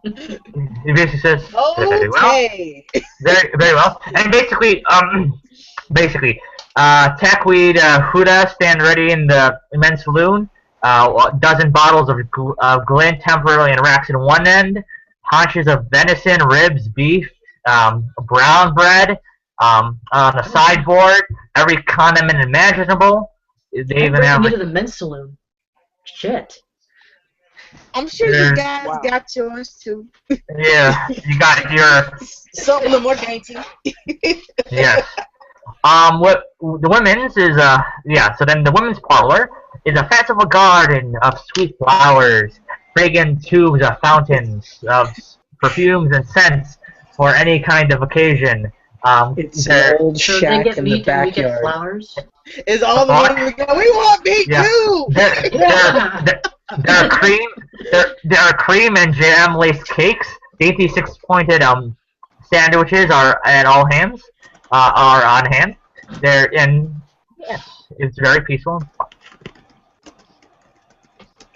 He basically says, "Very well, very well." And basically, Tackweed, Huda stand ready in the men's saloon. A dozen bottles of Glen temporarily in racks in one end. Haunches of venison, ribs, beef, brown bread on the sideboard. Every condiment imaginable. They even have to the men's saloon. Shit. I'm sure you guys got yours too. Yeah, you got your something a little more dainty. Yes. What the women's is So then the women's parlor is a fanciful garden of sweet flowers, fragrant tubes of fountains of perfumes and scents for any kind of occasion. It's an old So they shack get in the meat and we get backyard. flowers. It's all the money we go. We want meat Yeah. too. There are cream and jam laced cakes. Dainty six-pointed sandwiches are at all hands. Are on hand. Yes, it's very peaceful.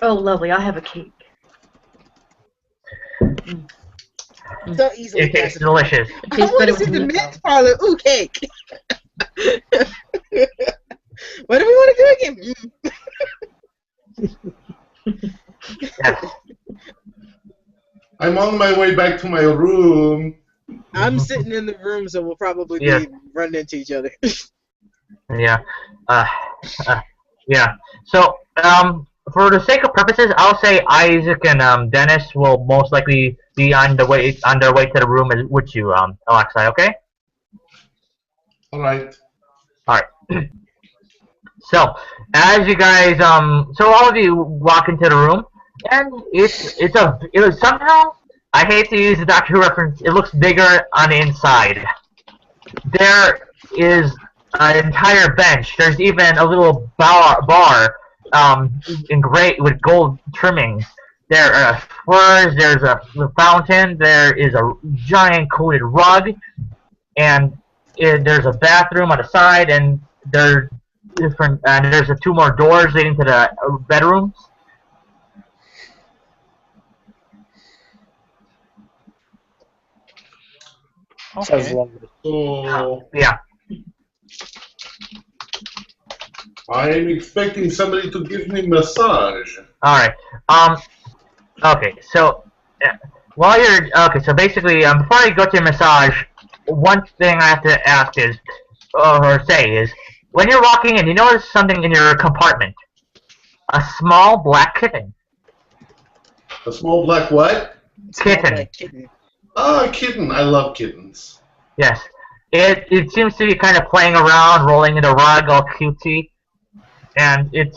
Oh, lovely. I'll have a cake. So easily It tastes possible. delicious. It I tastes want better to see with the meat, mint though. parlor. Ooh, cake. What do we want to do again? Yes. I'm on my way back to my room. I'm sitting in the room, so we'll probably Yeah. be running into each other. Yeah. Yeah. So, for the sake of purposes, I'll say Isaac and Dennis will most likely be on their way to the room with you, Alexei. Okay. All right. All right. So, as you guys, so all of you walk into the room, and it was somehow, I hate to use the Doctor Who reference, it looks bigger on the inside. There is an entire bench. There's even a little bar, engraved with gold trimmings. There are furs. There's a fountain. There is a giant coated rug, and there's a bathroom on the side, and there's different. And there's two more doors leading to the bedrooms. Sounds lovely. So Yeah. I'm expecting somebody to give me massage. All right. Okay. So, while you're so basically, before I go to your massage, one thing I have to ask is, or say is, when you're walking in, you notice something in your compartment. A small black kitten. A small black what? Kitten. Oh, a kitten. I love kittens. Yes. It seems to be kind of playing around, rolling in a rug, all cutesy. And it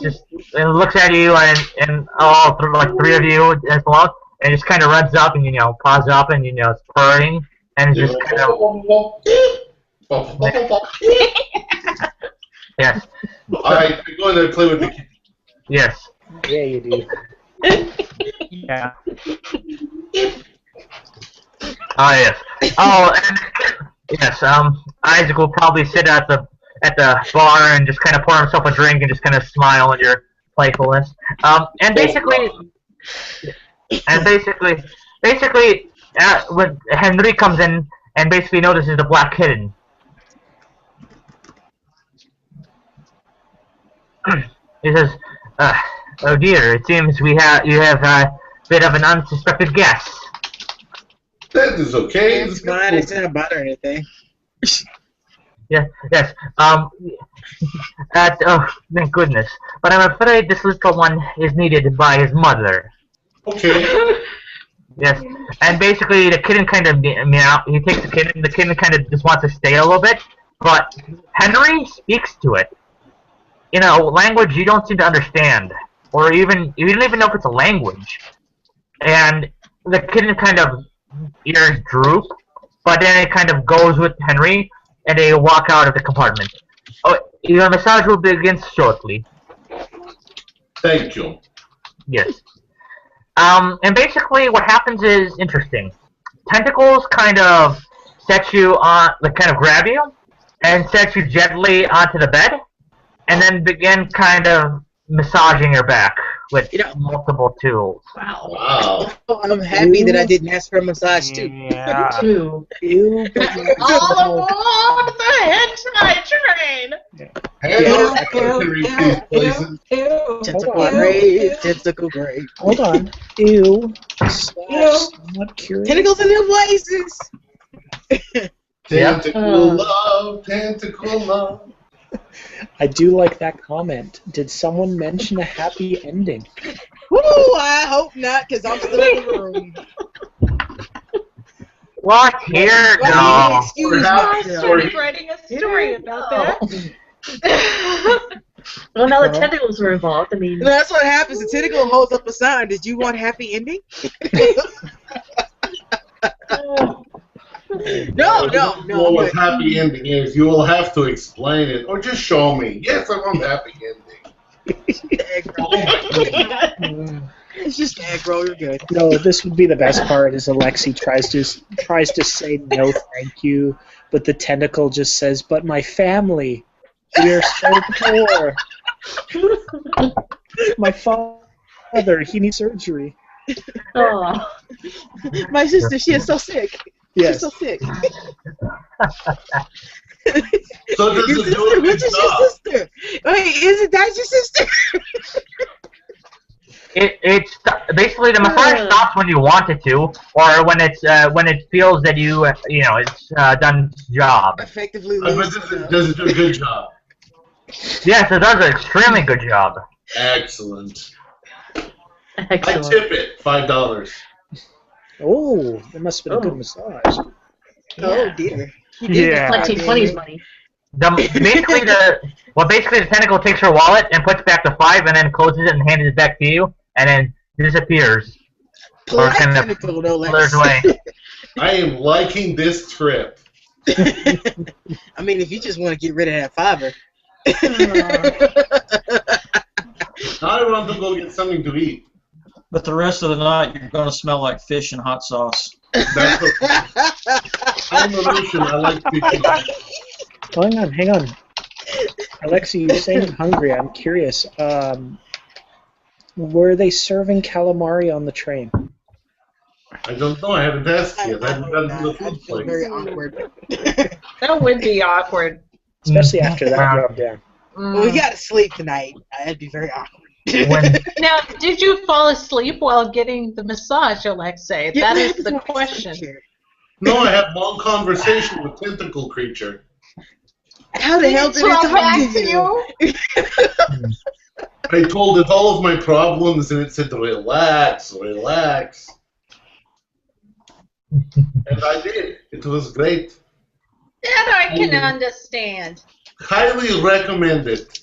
looks at you and all like three of you as well, and it just kind of runs up and paws up and it's purring and it's just kind of yes. All right, I go in there and play with the kitten. Yes. Yeah, you do. Yeah. Yes. Oh, and yes. Isaac will probably sit at the bar and just kind of pour himself a drink and just kind of smile at your playfulness. And basically, when Henry comes in and basically notices the black kitten. He says, "Oh dear, it seems you have a bit of an unsuspected guest." That is okay. It's fine. It's not bother anything. Yes. Oh, thank goodness. But I'm afraid this little one is needed by his mother. Okay. Yes. And basically, the kitten kind of meow. He takes the kitten. The kitten kind of just wants to stay a little bit. But Henry speaks to it in a language you don't seem to understand, or you don't even know if it's a language. And the kitten kind of ears droop, but then it kind of goes with Henry. And they walk out of the compartment. Oh, your massage will begin shortly. Thank you. Yes. And basically what happens is interesting. Tentacles kind of set you on, kind of grab you, and set you gently onto the bed, and then begin kind of massaging your back with multiple tools. Wow. Oh, I'm happy that I didn't ask for a massage too. Yeah. Ew. All aboard the hentai train! Hale, I can reach these places. Tentacle grave, tentacle grave. Hold on. Ew. Somewhat curious. Tentacles in their places. Tentacle love, tentacle love. I do like that comment. Did someone mention a happy ending? Woo! I hope not, because I'm still in the room. What? Here? Well, No. excuse I me. started writing a story about that. Well, now the tentacles are involved. I mean, That's what happens. The tentacle holds up a sign. Did you want happy ending? No. Well, what happy ending is, you will have to explain it, or just show me. Yes, I want happy ending. It's just aggro. You're good. No, this would be the best part. Is Alexei tries to say no, thank you, but the tentacle just says, "But my family, we are so poor. My father, he needs surgery." oh, My sister, she is so sick. Yes. She's so sick. So does Your it sister, do a which good is job? your sister? Wait, is it that your sister? It's basically the massage stops when you want it to, or when it feels that it's done its job. Effectively. But does it do a good job? Yes, it does an extremely good job. Excellent. I excellent. tip it $5. Oh, that must have been a good massage. Oh dear. Yeah. Collecting 20s money. Basically the tentacle takes her wallet and puts back the 5, and then closes it and hands it back to you, and then disappears. Or kind of Tentacle, no less. blurs away. I am liking this trip. I mean, if you just want to get rid of that fiber. Now I want to go get something to eat. But the rest of the night, you're going to smell like fish and hot sauce. That's okay. I'm a Russian. I like fish. Hang on. Alexei, you're saying you're hungry. I'm curious. Were they serving calamari on the train? I don't know. I haven't asked yet. I haven't gotten to the I food feel place. very awkward. That would be awkward. Especially after that rub down. Well, we got to sleep tonight. That'd be very awkward. Now, did you fall asleep while getting the massage, Alexei? Yeah, That is the that's question. No, I had long conversation with tentacle creature. How the hell did it Talk talk back to you? I told it all of my problems, and it said, relax, relax. And I did. It was great. That I can understand. Highly recommend it.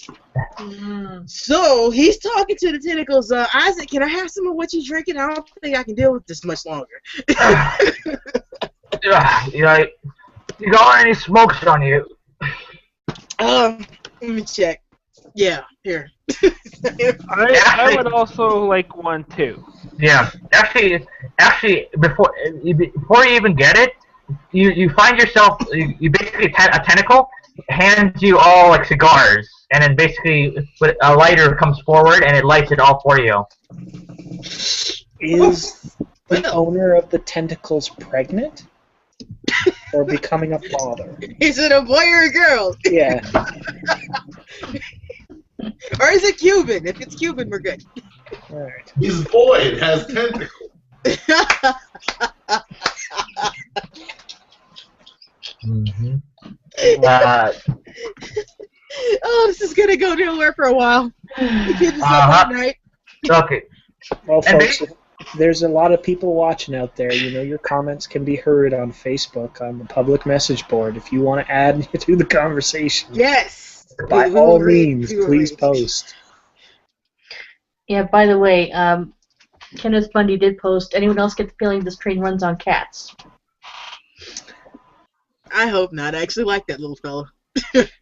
So he's talking to the tentacles. Isaac, can I have some of what you're drinking? I don't think I can deal with this much longer. You got any smokes on you? Let me check. Yeah, here. I would also like one too. Yeah, actually, before you even get it, you find yourself you basically a tentacle hands you all like cigars, and then basically a lighter comes forward and it lights it all for you. Is the owner of the tentacles pregnant? Or becoming a father? Is it a boy or a girl? Yeah. Or is it Cuban? If it's Cuban, we're good. Alright. His boy, it has tentacles. Oh, this is gonna go nowhere for a while. The kids up all night. Okay. Well, folks, there's a lot of people watching out there. You know, your comments can be heard on Facebook on the public message board. If you want to add to the conversation, Yes. by all means, please post. Yeah, by the way, Kenneth Bundy did post, anyone else get the feeling this train runs on cats? I hope not. I actually like that little fella.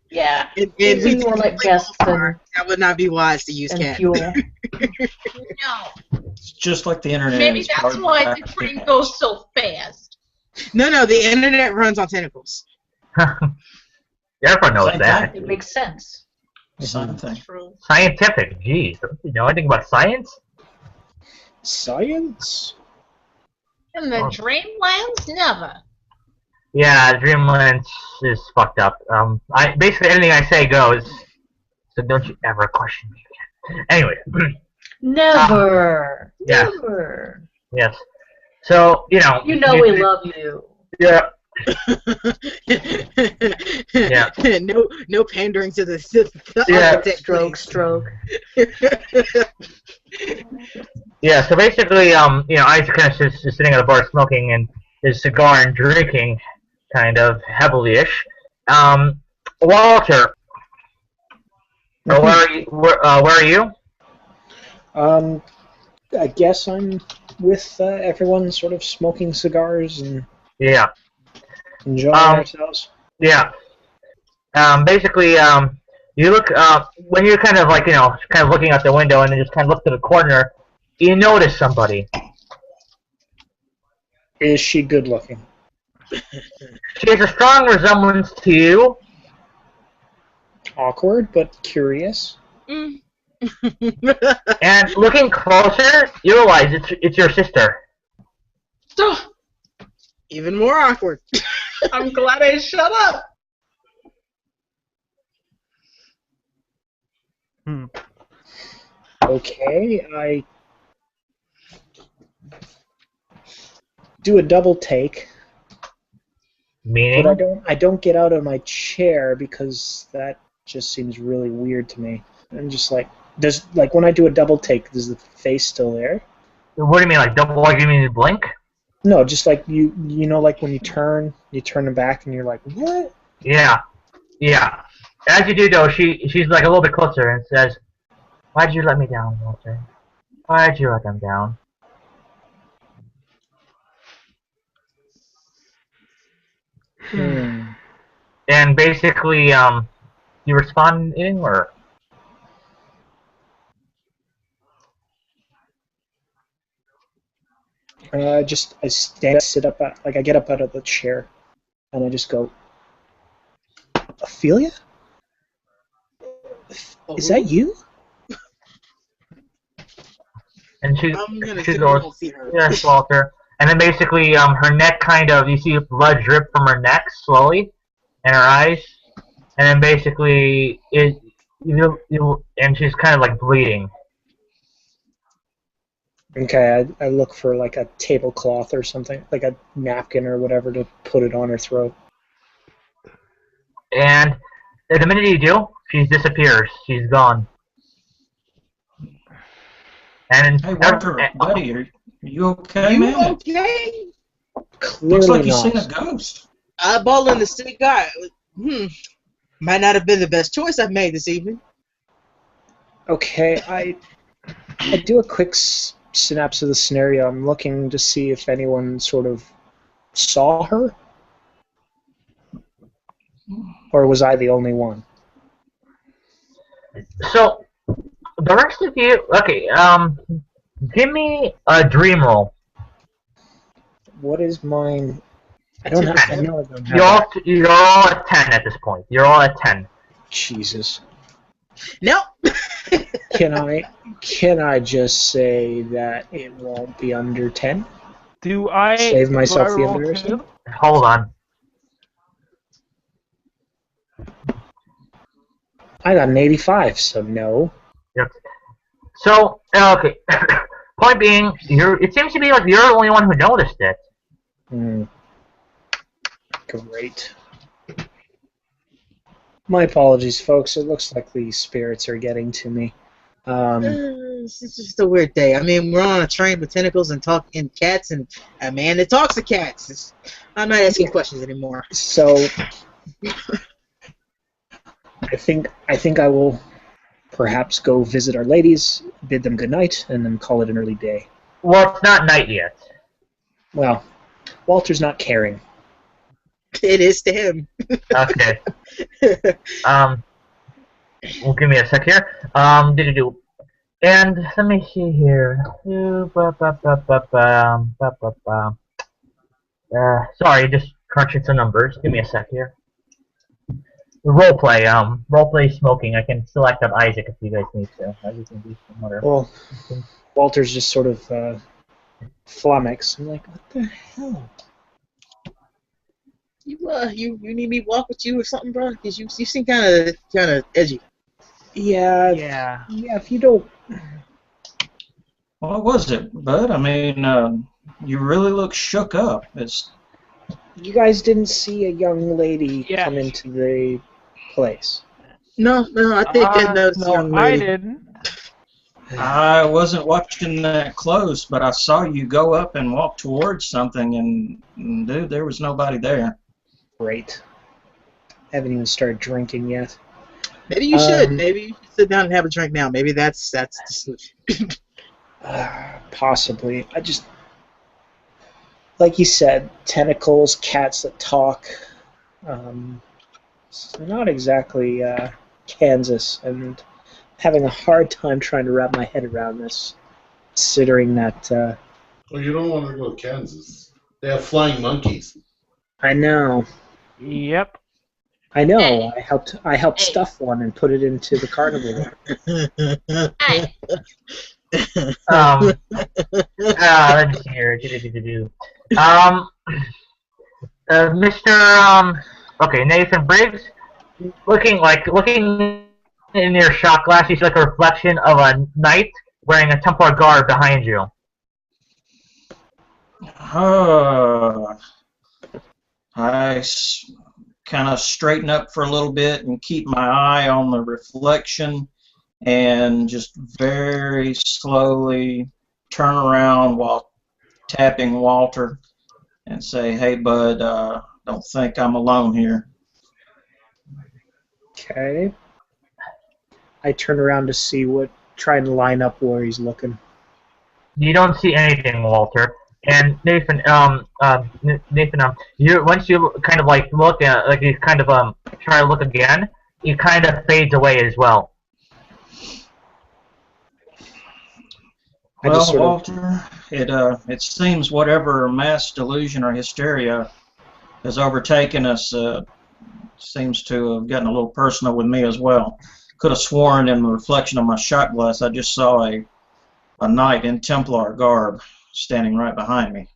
Yeah. And It's we more like guests than that would not be wise to use cat. fuel. No. It's just like the internet. Maybe is that's part of the why fact the that train people- goes so fast. No, the internet runs on tentacles. Everyone knows Same that. It makes sense. Same thing. True. Scientific, geez. Don't you know anything about science? Science? In the dreamlands, never. Yeah, Dreamland is fucked up. Basically anything I say goes. So don't you ever question me again. Anyway. Never. Yeah. Never. Yes. So, you know. You know we love you. Yeah. Yeah. No pandering to the Yeah. Stroke. Yeah, so basically, Isaac kind of is sitting at a bar smoking and his cigar and drinking kind of heavily-ish. Walter, Or where are you? I guess I'm with everyone, sort of smoking cigars and enjoying ourselves. Yeah. Basically, you look when you're kind of like kind of looking out the window and then just kind of look to the corner. You notice somebody. Is she good looking? She has a strong resemblance to you. Awkward, but curious. And looking closer, you realize it's your sister. Even more awkward. I'm glad I shut up. Okay, I do a double take. Meaning? But I don't get out of my chair because that just seems really weird to me. I'm just like, when I do a double take, is the face still there? What do you mean, like double? Like you mean you blink? No, just like you know, like when you turn them back, and you're like, what? Yeah. As you do, though, she's like a little bit closer and says, "Why'd you let me down, Walter? Why'd you let them down?" And basically, you responding or? I sit up, I get up out of the chair, and I just go, Ophelia? Is that you? And she goes, "Yes, Walter." And then basically, her neck kind of, you see blood drip from her neck slowly, and her eyes, and then basically and she's kind of like bleeding. Okay, I look for like a tablecloth or something, like a napkin or whatever, to put it on her throat. And the minute you do, she disappears. She's gone. And hey, Walter, buddy, are you okay, you man? Okay? Clearly Looks like you've not. seen a ghost. Eyeballing the cigar. Might not have been the best choice I've made this evening. Okay, I do a quick synapse of the scenario. I'm looking to see if anyone sort of saw her, or was I the only one? so the rest of you, okay, give me a dream roll. What is mine? I don't have. I know I don't have. You're all at 10 at this point. You're all at 10. Jesus. Nope. Can I just say that it won't be under 10? Do I Save myself do I the roll embarrassment? too? Hold on. I got an 85, so no. Yep. So, okay. Point being, it seems to be like you're the only one who noticed it. Great. My apologies, folks. It looks like the spirits are getting to me. It's just a weird day. I mean, we're on a train with tentacles and talking cats, and a man that talks to cats. I'm not asking questions anymore. So, I think I will perhaps go visit our ladies, bid them good night, and then call it an early day. Well, it's not night yet. Well, Walter's not caring. It is to him. Okay. Well, give me a sec here. And let me see here. Sorry, just crunching some numbers. Give me a sec here. Roleplay smoking. I can select up Isaac if you guys need to. Isaac can do some other. Well, Walter's just sort of flummoxed. I'm like, what the hell? You need me to walk with you or something, bro? Because you seem kind of edgy. Yeah. If you don't. What was it, bud? I mean, you really look shook up. You guys didn't see a young lady come into the place? No, I think I noticed a young lady. I didn't. I wasn't watching that close, but I saw you go up and walk towards something, and dude, there was nobody there. Great. Haven't even started drinking yet. Maybe you should. Maybe sit down and have a drink now. Maybe that's the solution. Possibly. I just, like you said, tentacles, cats that talk. It's not exactly Kansas, and having a hard time trying to wrap my head around this, considering that. Well, you don't want to go to Kansas. They have flying monkeys. I know. Yep. I know. I helped stuff one and put it into the carnival. Hey, Let's see here. Mr. Okay, Nathan Briggs, looking in your shot glass, you see like a reflection of a knight wearing a Templar garb behind you. I kind of straighten up for a little bit and keep my eye on the reflection and just very slowly turn around while tapping Walter and say, "Hey, bud, don't think I'm alone here." Okay. I turn around to see trying to line up where he's looking. You don't see anything, Walter. And Nathan, you once you kind of like look at, like you kind of try to look again, he kind of fades away as well. Well, Walter, it seems whatever mass delusion or hysteria has overtaken us seems to have gotten a little personal with me as well. Could have sworn in the reflection of my shot glass I just saw a knight in Templar garb standing right behind me.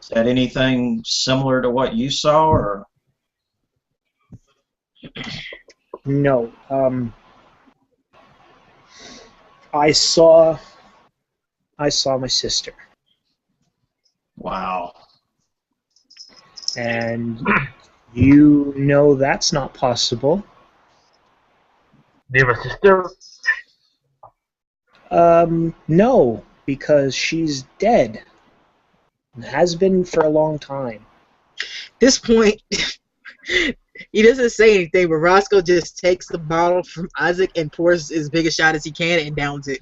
Is that anything similar to what you saw, or? No. I saw my sister. Wow. And you know that's not possible. Do you have a sister? No, because she's dead. And has been for a long time. This point, he doesn't say anything, but Roscoe just takes the bottle from Isaac and pours as big a shot as he can and downs it.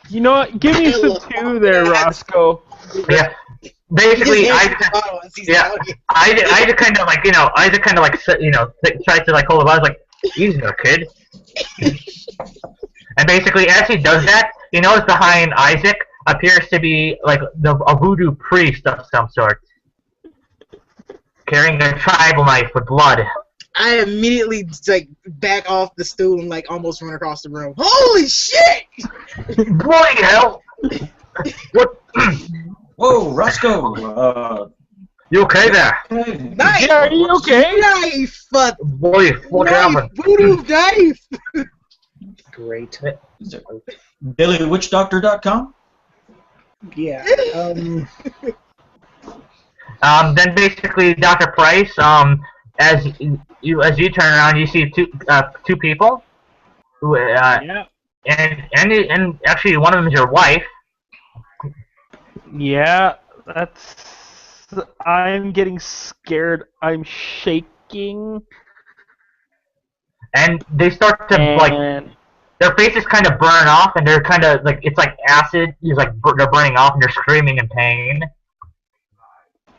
You know what? Give me some two there, Roscoe. Yeah. Basically, I just kind of like, tries to like hold the bottle, like, easy there, kid. And basically, as he does that, he knows behind Isaac appears to be like a voodoo priest of some sort, carrying a tribal knife with blood. I immediately like back off the stool and like almost run across the room. Holy shit! Bloody hell! What? Whoa, Roscoe! You okay there? Knife! Yeah, are you okay? Knife! Boy, what Knife! happened? Voodoo knife! Great. BillyWitchDoctor.com? Yeah. Then basically, Dr. Price, as you turn around, you see two people, who Yeah. and actually one of them is your wife. Yeah, I'm getting scared. I'm shaking. And they start to like, their faces kind of burn off, and they're kind of like, it's like acid. It's like they're burning off, and they're screaming in pain.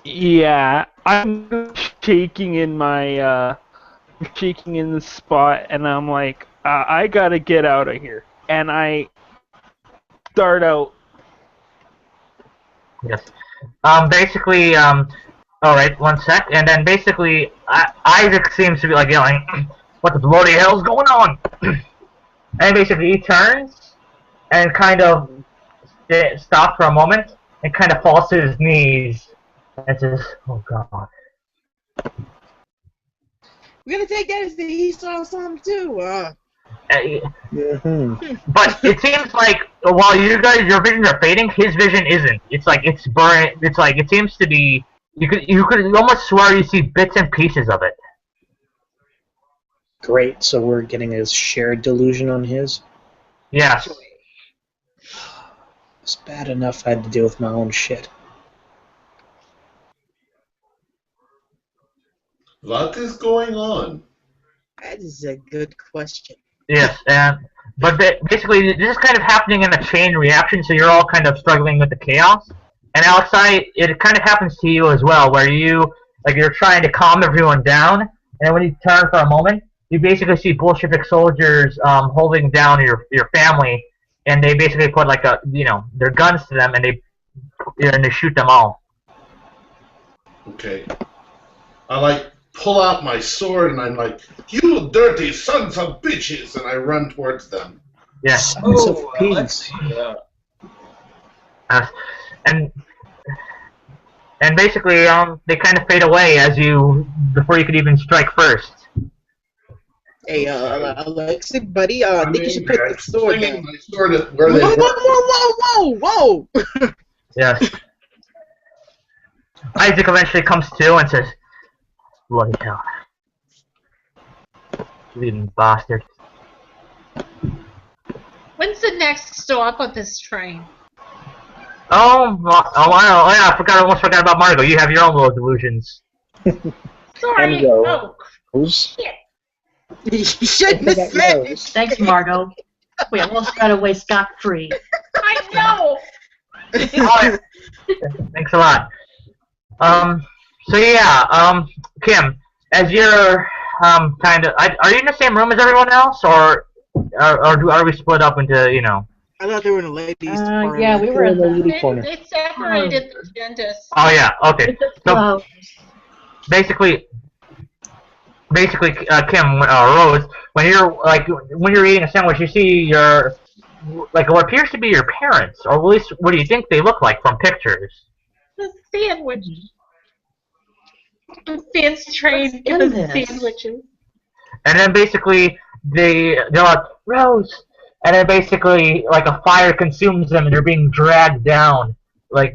Yeah, I'm shaking in my shaking in the spot, and I'm like, I gotta get out of here. And I start out. Yes. Basically, all right, one sec, and then basically, Isaac seems to be like yelling, "What the bloody hell's going on?" And basically, he turns and kind of stops for a moment and kind of falls to his knees and says, "Oh God." We're gonna take that as the he saw something too. But it seems like while your visions are fading, his vision isn't. It's like it's burning. It's like it seems to be. You could almost swear you see bits and pieces of it. Great, so we're getting a shared delusion on his? Yes. It's bad enough I had to deal with my own shit. What is going on? That is a good question. Yes, and But basically, this is kind of happening in a chain reaction, so you're all kind of struggling with the chaos. And outside, it kind of happens to you as well, where you're trying to calm everyone down, and when you turn for a moment, you basically see Bolshevik soldiers holding down your family, and they basically put their guns to them, and they shoot them all. Okay. I pull out my sword and I'm like, "You dirty sons of bitches!" and I run towards them. Yeah. Sons of peace. And basically, they kind of fade away before you could even strike first. Hey, Alexei, buddy, I think you should put the sword down. My sword at where they were. Whoa! Yes. Isaac eventually comes to and says, "Bloody hell. Bleeding bastard." When's the next stop of this train? Oh, yeah, I almost forgot about Margot. You have your own little delusions. Sorry. And go. Oh, Rose. shit. You shouldn't have said it. Thanks, Margot. We almost got away scot-free. I know. Alright. Thanks a lot. So yeah, Kim, as you're are you in the same room as everyone else, or are we split up into, I thought they were in the ladies' department. Yeah, we were in the lady corner. They separated the genders. Oh yeah, okay. So basically, Kim, Rose, when you're eating a sandwich, you see your what appears to be your parents, or at least what do you think they look like from pictures? The sandwich. I'm fancy trained in the sandwiches. And then basically they're like, "Rose," and then basically a fire consumes them, and they're being dragged down in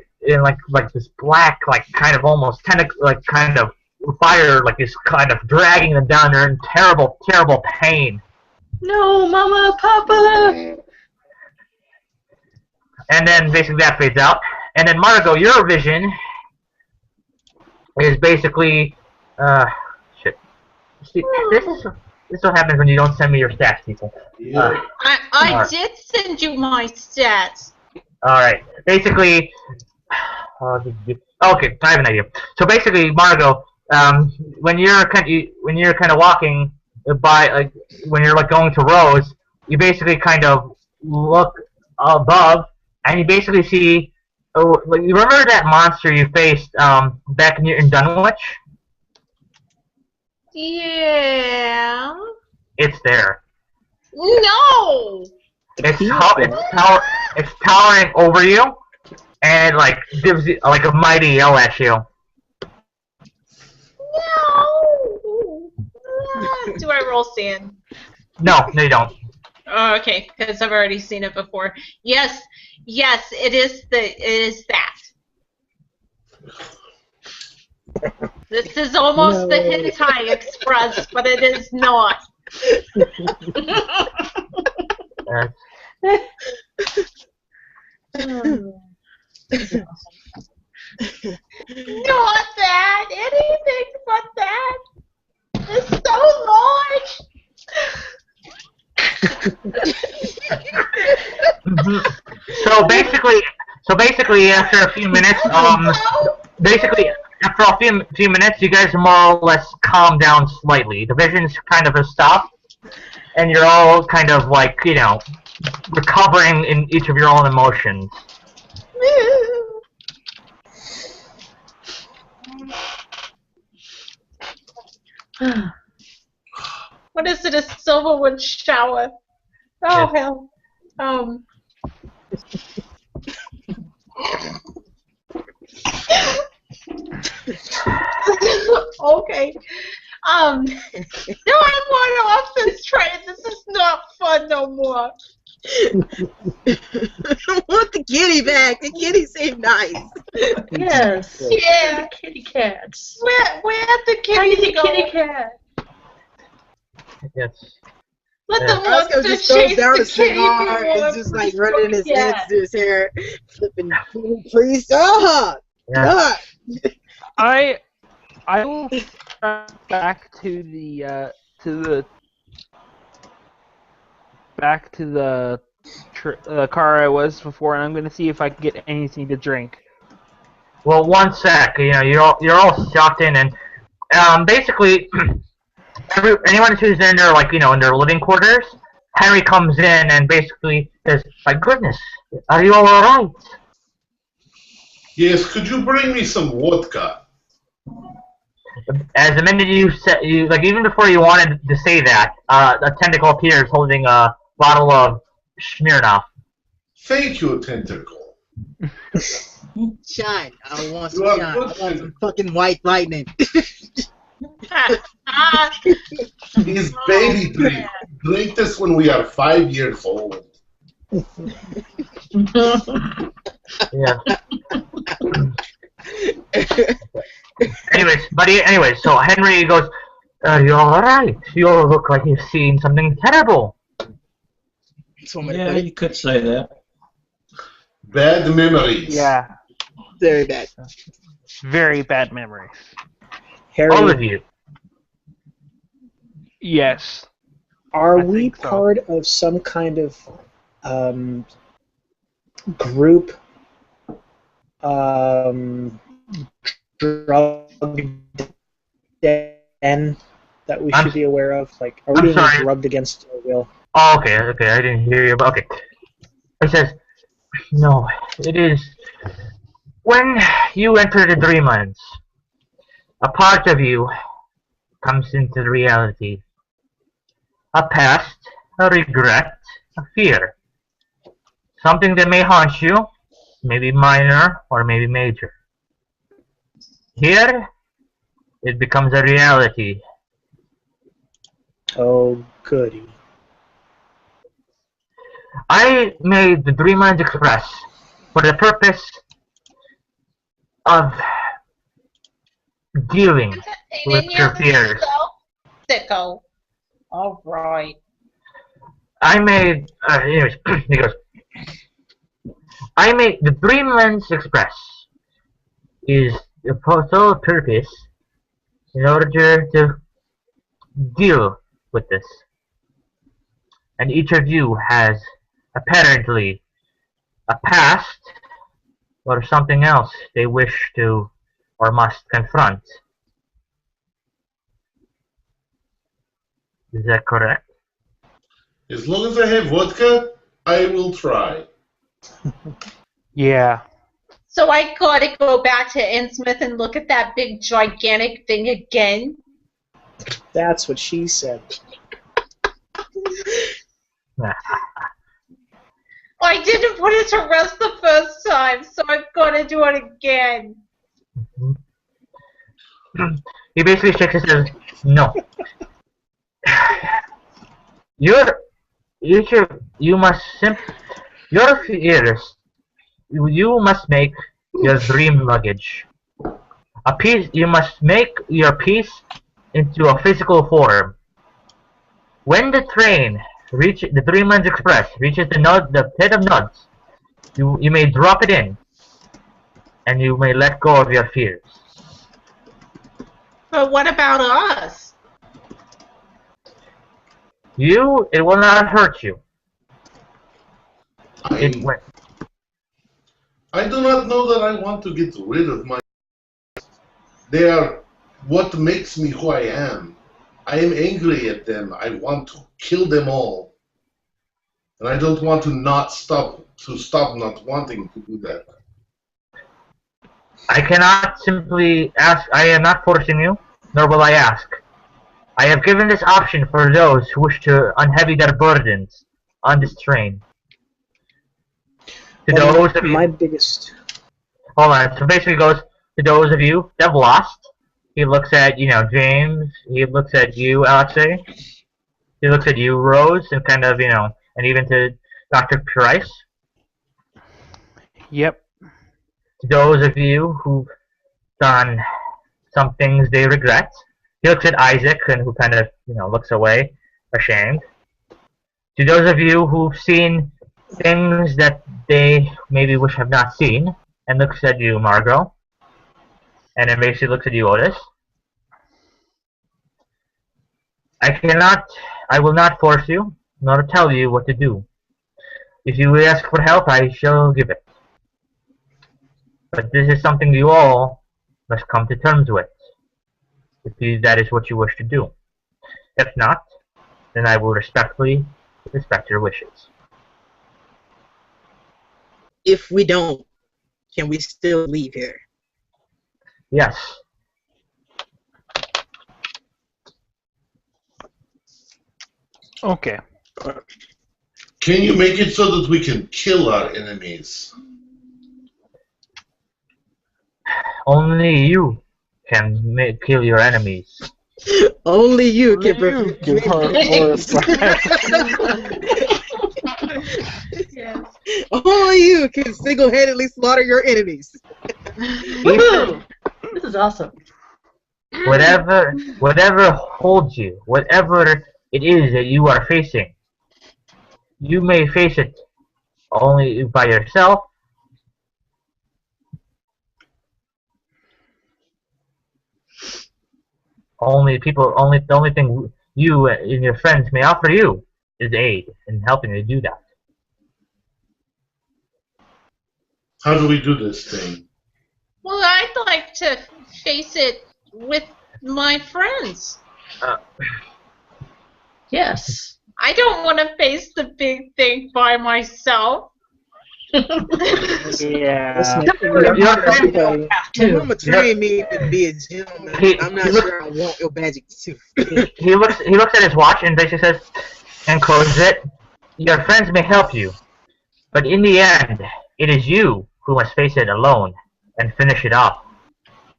this black kind of almost kind of fire is kind of dragging them down. They're in terrible pain. No, Mama, Papa. And then basically that fades out. And then Margot, your vision is basically shit. See, this is what happens when you don't send me your stats, people. Yeah. I did send you my stats. Alright. Basically okay, I have an idea. So basically, Margot, when you're kind of walking by, when you're going to Rose, you basically kind of look above, and you basically see. You remember that monster you faced back in Dunwich? Yeah. It's there. No. It's towering over you, and gives you a mighty yell at you. No. Do I roll sand? No, you don't. Oh, okay, because I've already seen it before. Yes, it is that. This is almost the hentai express, but it is not. Not that. Anything but that. It's so large. So basically, after a few minutes, after a few minutes, you guys more or less calm down slightly. The visions kind of have stopped, and you're all kind of recovering in each of your own emotions. What is it? A silverwood shower? Oh hell. Okay. No, I want off this train. This is not fun no more. I want the kitty back. The kitty seemed nice. Yes. Yeah. The kitty cats. Where'd the kitty go? Kitty cat. Yes. Let the Roscoe monster just goes chase down the the kitty. cigar. It's just running his hands through his hair, flipping priest. Ah! Yeah. Ah! I will back to the back to the car I was before, and I'm going to see if I can get anything to drink. Well, one sec. You know, you're all shocked in, and basically, anyone who's in their in their living quarters, Henry comes in and basically says, "My goodness, are you all right?" Yes, could you bring me some vodka? As the minute you said, even before you wanted to say that, a tentacle appears holding a bottle of Smirnoff. Thank you, Tentacle. Shine. I want You some are shine. good I want friend. some fucking white lightning. He's baby drink. Drink this when we are 5 years old. Yeah. Anyways, so Henry goes, "You're alright. You look like you've seen something terrible." Yeah, you could say that. Bad memories. Yeah, Very bad. very bad memories. Harry, All of you. Yes. are I we think so. part of some kind of group drug den that we should be aware of? Like, are we I'm being sorry. drugged against our will? Oh, okay, I didn't hear you, but okay. It says, no, it is when you enter the Dreamlands, a part of you comes into reality. A past, a regret, a fear. Something that may haunt you, maybe minor or maybe major. Here, it becomes a reality. Oh, goody. I made the Dreamlands Express for the purpose of dealing with your fears. Sicko. All right. I made, anyways, he goes, I made the Dreamlands Express is the sole purpose in order to deal with this. And each of you has apparently a past or something else they wish to or must confront. Is that correct? As long as I have vodka, I will try. Yeah. So I gotta go back to Innsmouth and look at that big gigantic thing again. That's what she said. I didn't put it to rest the first time, so I've gotta do it again. He basically shakes his head. No. You must your fears. You must make your dream luggage. You must make your piece into a physical form. When the train the Dreamlands Express reaches the pit of nuds, you may drop it in, and you may let go of your fears. But what about us? It will not hurt you. I do not know that I want to get rid of my... They are what makes me who I am. I am angry at them. I want to kill them all. And I don't want to stop not wanting to do that. I cannot simply ask. I am not forcing you, nor will I ask. I have given this option for those who wish to unheavy their burdens on this train. To Well, those of you, my biggest... hold on. So basically, it goes to those of you that have lost. He looks at James. He looks at you, Alexei. He looks at you, Rose, and kind of and even to Dr. Price. Yep. To those of you who've done some things they regret. He looks at Isaac and who kind of looks away, ashamed. To those of you who've seen things that they maybe wish have not seen, and looks at you, Margot. And then basically looks at you, Otis. I will not force you, nor tell you what to do. If you ask for help, I shall give it. But this is something you all must come to terms with, if that is what you wish to do. If not, then I will respectfully respect your wishes. If we don't, can we still leave here? Yes. Okay. Can you make it so that we can kill our enemies? Only you can kill your enemies. Only you can Yes. Only you can single-handedly slaughter your enemies. Woo! This is awesome. Whatever holds you, whatever it is that you are facing, you may face it only by yourself. The only thing you and your friends may offer you is aid in helping you do that. How do we do this thing? Well, I'd like to face it with my friends. Yes. I don't want to face the big thing by myself. Yeah. Listen, Have My to. mama trained me to be a gentleman. I'm not sure I want your magic too. He looks at his watch and basically says, and closes it. Your friends may help you, but in the end, it is you who must face it alone and finish it off,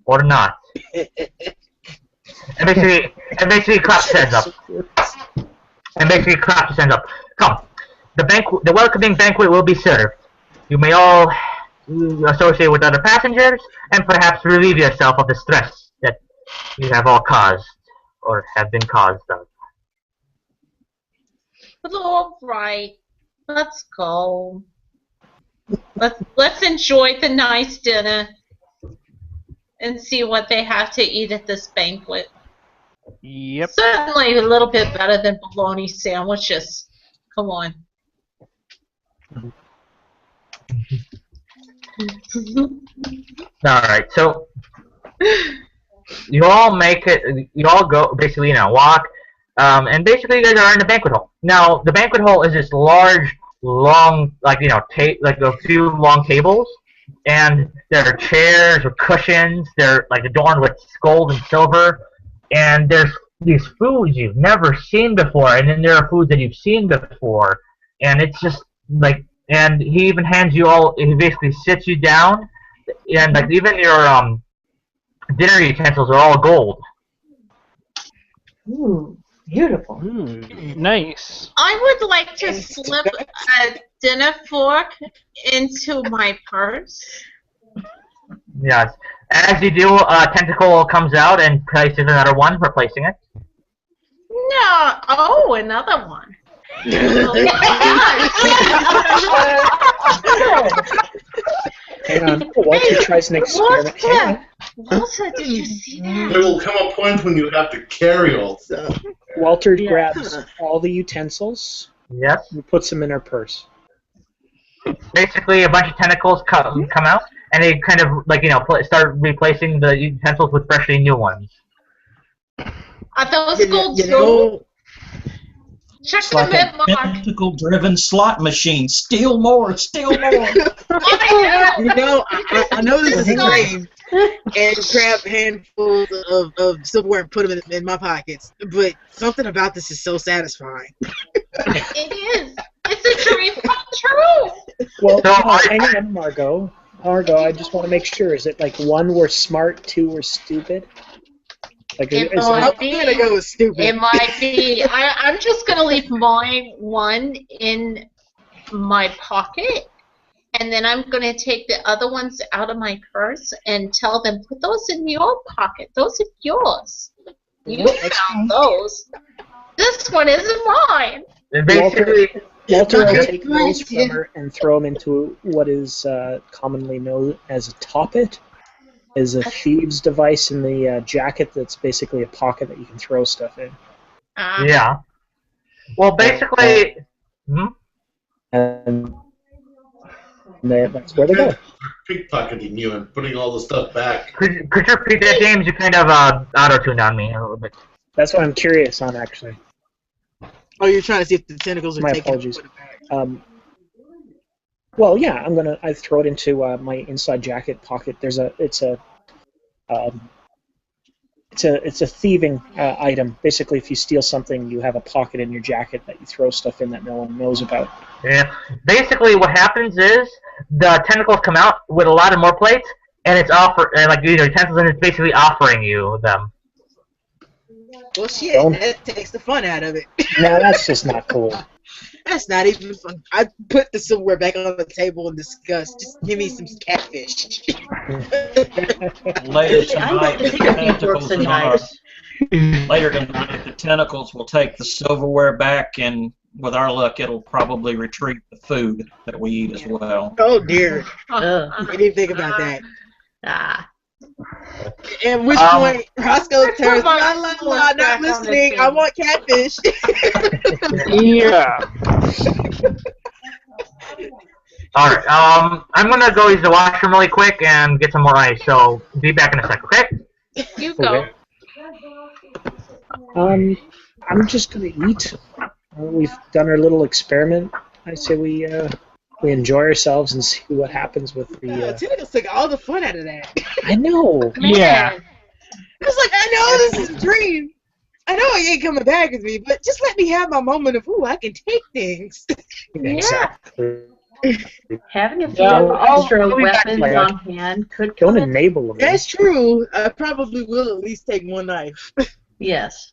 or not. And basically claps his hands up. Come, the welcoming banquet will be served. You may all associate with other passengers and perhaps relieve yourself of the stress that you have all caused or have been caused of. All right, let's go. Let's enjoy the nice dinner and see what they have to eat at this banquet. Yep. Certainly a little bit better than bologna sandwiches. Come on. Alright, so you all make it, you all go, basically, walk, and basically you guys are in the banquet hall. Now, the banquet hall is this large, long, like a few long tables, and there are chairs with cushions, they're like adorned with gold and silver, and there's these foods you've never seen before, and then there are foods that you've seen before, and it's just like, and he even hands you all, he basically sits you down, and like even your dinner utensils are all gold. Ooh, beautiful. Nice. I would like to slip a dinner fork into my purse. Yes. As you do, a tentacle comes out and places another one, replacing it. No. Oh, another one. Hang on. Walter tries an experiment. Hang on. Walter, did you see that? There will come a point when you have to carry all stuff. Walter grabs all the utensils Yes. and puts them in her purse. Basically, a bunch of tentacles come out, and they kind of start replacing the utensils with freshly new ones. Are those gold too? Check It's them like in, a Mark. tentacle-driven slot machine. Steal more, steal more. I know this is a game, and grab handfuls of silverware and put them in my pockets, but something about this is so satisfying. It is. It's a dream come true. Well, hang on, Margot. Margot, I just want to make sure. Is it like 1 we're smart, 2 we're stupid? Like, It is might it, be. I'm gonna go with stupid. It might be. I'm just going to leave my one in my pocket, and then I'm going to take the other ones out of my purse and tell them, put those in your pocket. Those are yours. You found those. This one isn't mine. And basically, Walter will Good take those idea. from her and throw them into what is commonly known as a toppet. Is a thieves' device in the jacket that's basically a pocket that you can throw stuff in. yeah. Well, basically, and that's where they go. Pickpocketing you and putting all the stuff back. could you repeat that, James? You kind of auto-tuned on me a little bit. That's what I'm curious on, actually. Oh, you're trying to see if the tentacles are My taking apologies. it back. Well, yeah, I throw it into my inside jacket pocket. It's a thieving item. Basically, if you steal something, you have a pocket in your jacket that you throw stuff in that no one knows about. Yeah. Basically, what happens is the tentacles come out with a lot of more plates, and it's like utensils, and it's basically offering you them. Well, shit, Don't- that takes the fun out of it. No, that's just not cool. That's not even fun. I put the silverware back on the table in disgust. Just give me some catfish. Later I'm going tonight, to the take a few tentacles forks and in our- knives. Later tonight, the tentacles will take the silverware back, and with our luck, it'll probably retrieve the food that we eat as well. Oh dear. Ugh. I didn't think about that. Ah. At which point, Roscoe turns, la la la, not listening. I want catfish. Yeah. Alright, I'm gonna go use the washroom really quick and get some more ice, so be back in a sec, okay? You go. I'm just gonna eat. We've done our little experiment. I say we enjoy ourselves and see what happens with the. Tentacles took all the fun out of that. I know. Yeah. I was like, I know this is a dream. I know he ain't coming back with me, but just let me have my moment of, ooh, I can take things. Exactly. Having a few Yeah, extra I'll be back weapons later. on hand could Don't come in. enable them. That's true. I probably will at least take one knife. Yes.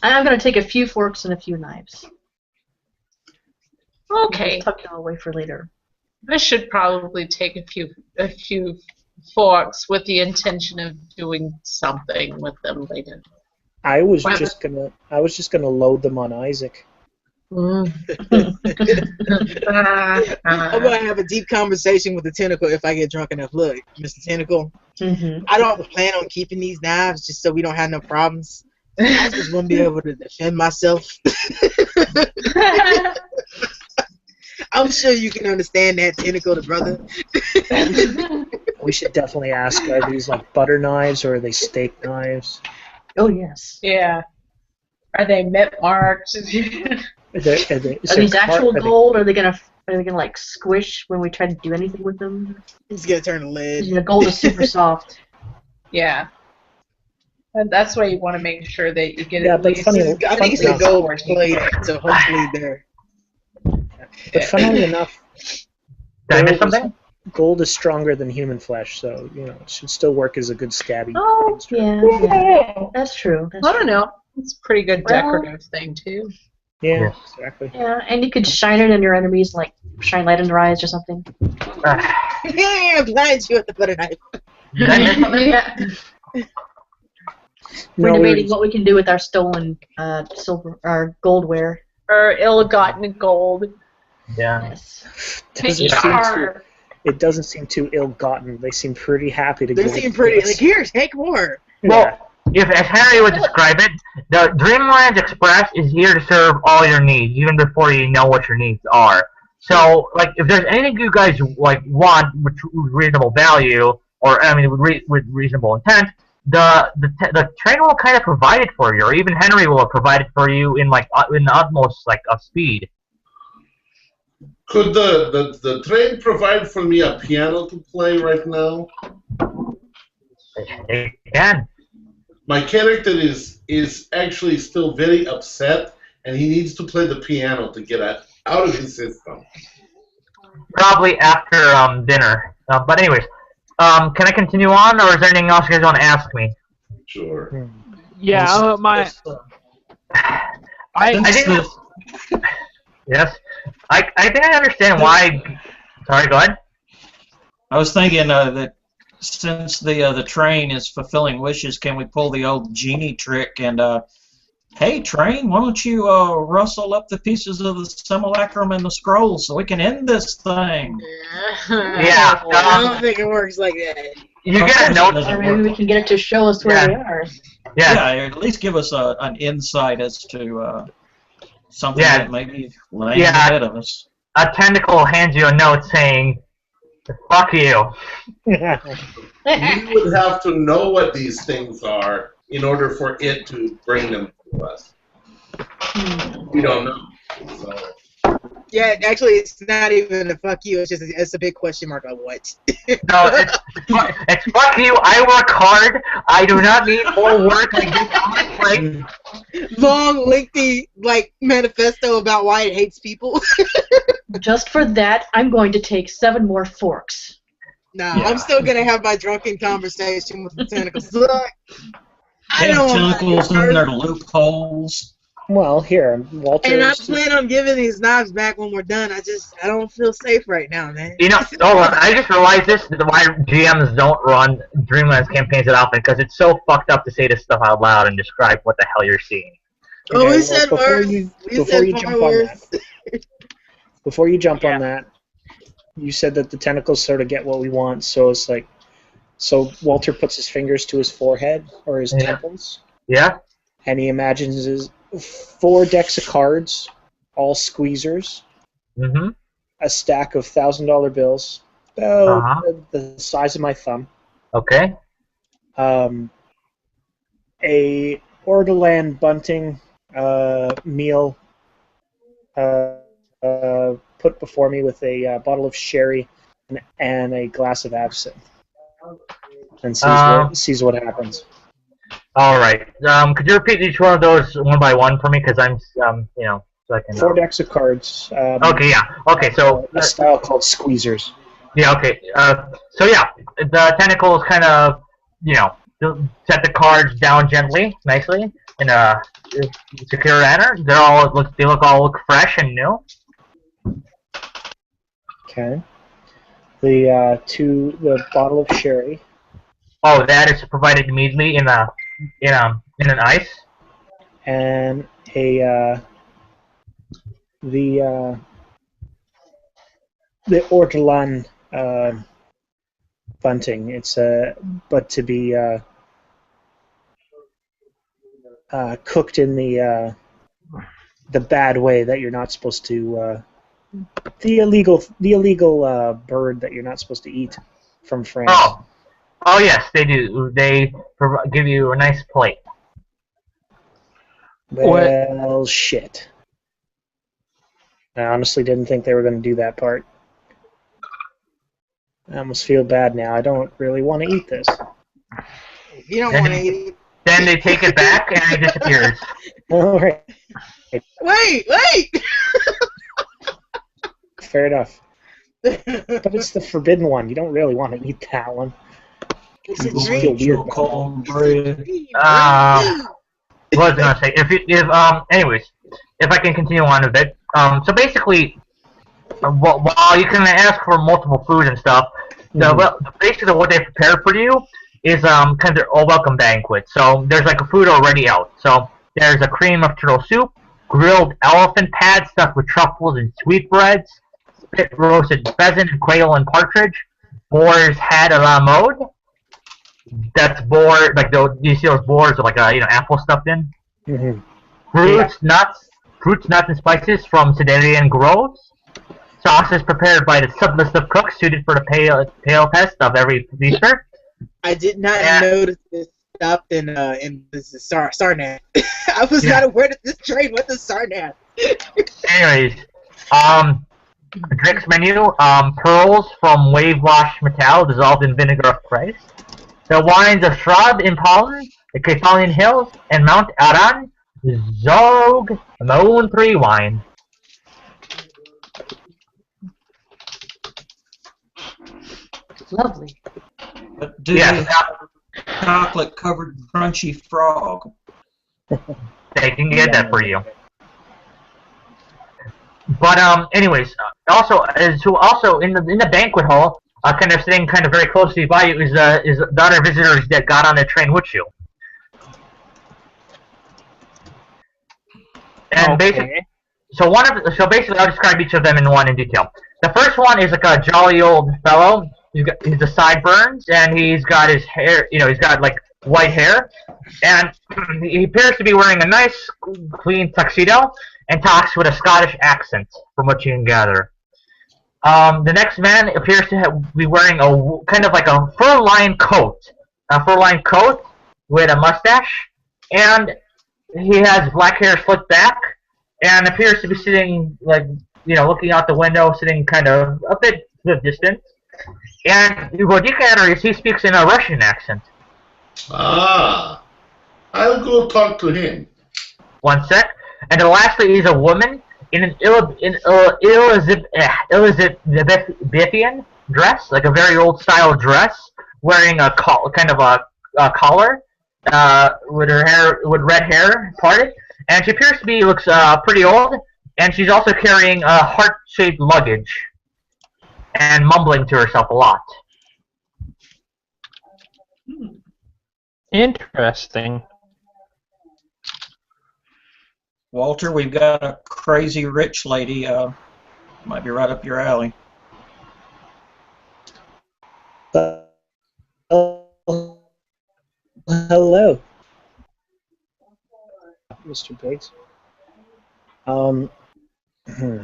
I'm going to take a few forks and a few knives. Okay. Tuck them away for later. I should probably take a few forks with the intention of doing something with them later. I was just gonna load them on Isaac. I'm gonna have a deep conversation with the tentacle if I get drunk enough. Look, Mr. Tentacle, I don't plan on keeping these knives just so we don't have no problems. I just want to be able to defend myself. I'm sure you can understand that, Tentacle, the brother. We should definitely ask: are these like butter knives or are they steak knives? Oh yes. Yeah. Are they mint marked? Are Are these actual gold? Or are they gonna like squish when we try to do anything with them? He's gonna turn to lead. The gold is super soft. Yeah. And that's why you want to make sure that you get Yeah, at but least. funny- I think it's a gold plate, so hopefully they're. But funnily enough, Did I miss something? gold is stronger than human flesh, so it should still work as a good stabby. Oh yeah, that's true. I don't know. It's a pretty good Well- decorative thing too. Yeah, exactly. Yeah, and you could shine it on your enemies, like shine light in their eyes or something. Yeah, blind you with the butter knife. Did I miss something? Yeah. No, We're we debating were- what we can do with our stolen silver or goldware. Or ill-gotten gold. Yeah. Yes. It doesn't seem too ill-gotten. They seem pretty happy to They give it seem to pretty. us. Like, here, take more. Well, if as Henry would describe it, the Dreamlands Express is here to serve all your needs, even before you know what your needs are. So, like, if there's anything you guys like want with reasonable value, or I mean, with reasonable intent, the train will kind of provide it for you, or even Henry will provide it for you in the utmost of speed. Could the train provide for me a piano to play right now? It can. My character is actually still very upset, and he needs to play the piano to get out of his system. Probably after dinner. But anyways, can I continue on, or is there anything else you guys want to ask me? Sure. Yeah, I think. Yes, I think I understand why. Sorry, go ahead. I was thinking that since the train is fulfilling wishes, can we pull the old genie trick and hey train, why don't you rustle up the pieces of the simulacrum and the scrolls so we can end this thing? Yeah. I don't think it works like that. You get a note. Or maybe we can get it to show us where they are. Yeah. Yeah, at least give us an insight as to something that may be laying ahead of us. A tentacle hands you a note saying, "Fuck you." We would have to know what these things are in order for it to bring them to us. We don't know. So. Yeah, actually, it's not even a fuck you. It's a big question mark on what. No, it's fuck you. I work hard. I do not need more work. I get on my plate. Long, lengthy, manifesto about why it hates people. Just for that, I'm going to take 7 more forks. Nah, I'm still gonna have my drunken conversation with the tentacles. Look, I don't want tentacles in their loopholes. Well, here, Walter. And I plan on giving these knives back when we're done. I don't feel safe right now, man. You know, I just realized this, why GMs don't run Dreamlands campaigns that often, because it's so fucked up to say this stuff out loud and describe what the hell you're seeing. Oh, we said words. Before you jump on that, you said that the tentacles sort of get what we want, so it's like, so Walter puts his fingers to his forehead, or his temples. Yeah. And he imagines his 4 decks of cards, all squeezers, a stack of $1,000 bills, about the size of my thumb. Okay. A Ortolan bunting meal put before me with a bottle of sherry and a glass of absinthe, and sees what happens. All right. Could you repeat each one of those one by one for me? Because I'm, so I can. 4 decks of cards. Okay. Yeah. Okay. So a style called squeezers. Yeah. Okay. So yeah, the tentacles kind of, set the cards down gently, nicely, in a secure manner. They look fresh and new. Okay. The bottle of sherry. Oh, that is provided immediately in an ice. And the Ortolan bunting. It's but to be cooked in the bad way that you're not supposed to. The illegal bird that you're not supposed to eat from France. Oh yes, they do. They give you a nice plate. Well, shit. I honestly didn't think they were going to do that part. I almost feel bad now. I don't really want to eat this. If you don't want to eat it. Then they take it back and it disappears. All right. Wait! Fair enough. But it's the forbidden one. You don't really want to eat that one. It's a dream. What was I gonna say? Anyways, if I can continue on a bit. So basically, while you can ask for multiple foods and stuff, basically what they prepared for you is kind of a welcome banquet. So there's like a food already out. So there's a cream of turtle soup, grilled elephant pads stuffed with truffles and sweetbreads, spit roasted pheasant and quail and partridge, boar's head a la mode. That's boar, you see those boars with apple stuffed in. Fruits, nuts, and spices from Siderian groves. Sauces prepared by the sublist of cooks suited for the pale test of every feaster. I did not notice this stopped in this Sarnath. I was not aware that this train went to Sarnath. Anyways, drinks menu, pearls from wave-washed metal dissolved in vinegar of Christ. The wines of Shrub in Pollen, the Kefalian Hills, and Mount Aran, Zog, and the ON 3 wine. Lovely. But do they have chocolate-covered crunchy frog? They can get that for you. But anyways, also in the banquet hall, kind of sitting kind of very closely by you is the other visitors that got on the train with you. And basically, basically I'll describe each of them in detail. The first one is like a jolly old fellow. He's the sideburns, and he's got his hair. He's got like white hair, and he appears to be wearing a nice, clean tuxedo. and talks with a Scottish accent, from what you can gather. The next man appears to be wearing a kind of like a fur-lined coat, with a mustache, and he has black hair slicked back, and appears to be sitting looking out the window, sitting kind of a bit distant. And what you can gather is he speaks in a Russian accent. Ah, I'll go talk to him. One sec. And then lastly is a woman in an Elizabethan dress, like a very old style dress, wearing a collar, with red hair parted, and she appears to looks pretty old, and she's also carrying a heart-shaped luggage, and mumbling to herself a lot. Interesting. Walter, we've got a crazy rich lady. Might be right up your alley. Hello, Mr. Biggs. Is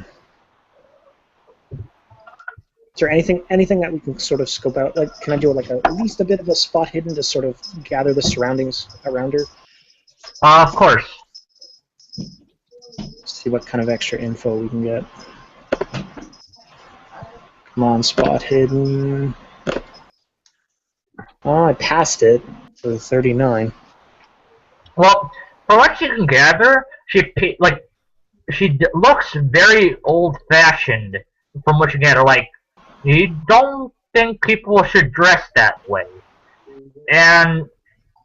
there anything that we can sort of scope out? Like, can I do at least a bit of a spot hidden to sort of gather the surroundings around her? Of course. See what kind of extra info we can get. Come on, spot hidden. Oh, I passed it for 39. Well, from what you can gather, she looks very old-fashioned. From what you gather, you don't think people should dress that way. And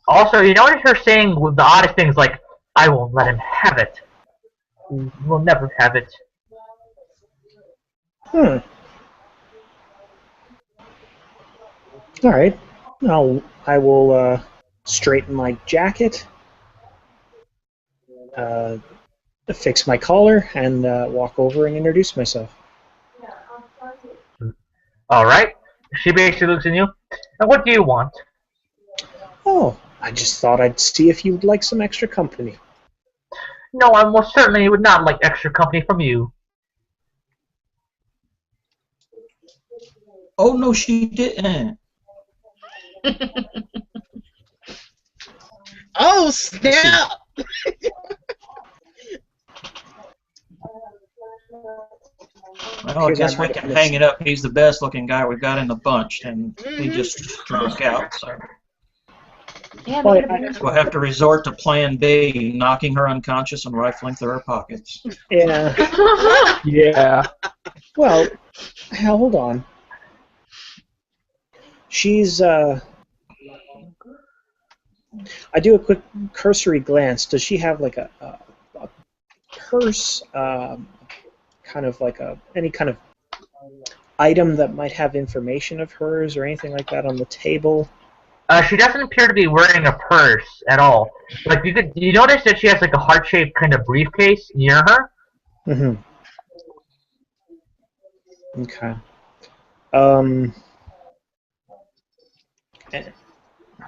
also, you notice her saying the oddest things like, "I won't let him have it. We'll never have it." All right. I will straighten my jacket, fix my collar, and walk over and introduce myself. Alright. She basically looks at you. And what do you want? Oh, I just thought I'd see if you'd like some extra company. No, I most certainly would not like extra company from you. Oh, no, she didn't. Oh, snap! Well, I guess we can hang it up. He's the best looking guy we've got in the bunch, and he just struck out. So Yeah, we'll have to resort to plan B, knocking her unconscious and rifling through her pockets. Yeah. Yeah. Well, hold on. She's, I do a quick cursory glance. Does she have like a purse, kind of like any kind of item that might have information of hers or anything like that on the table? She doesn't appear to be wearing a purse at all. You notice that she has like a heart-shaped kind of briefcase near her. Mm-hmm. Okay.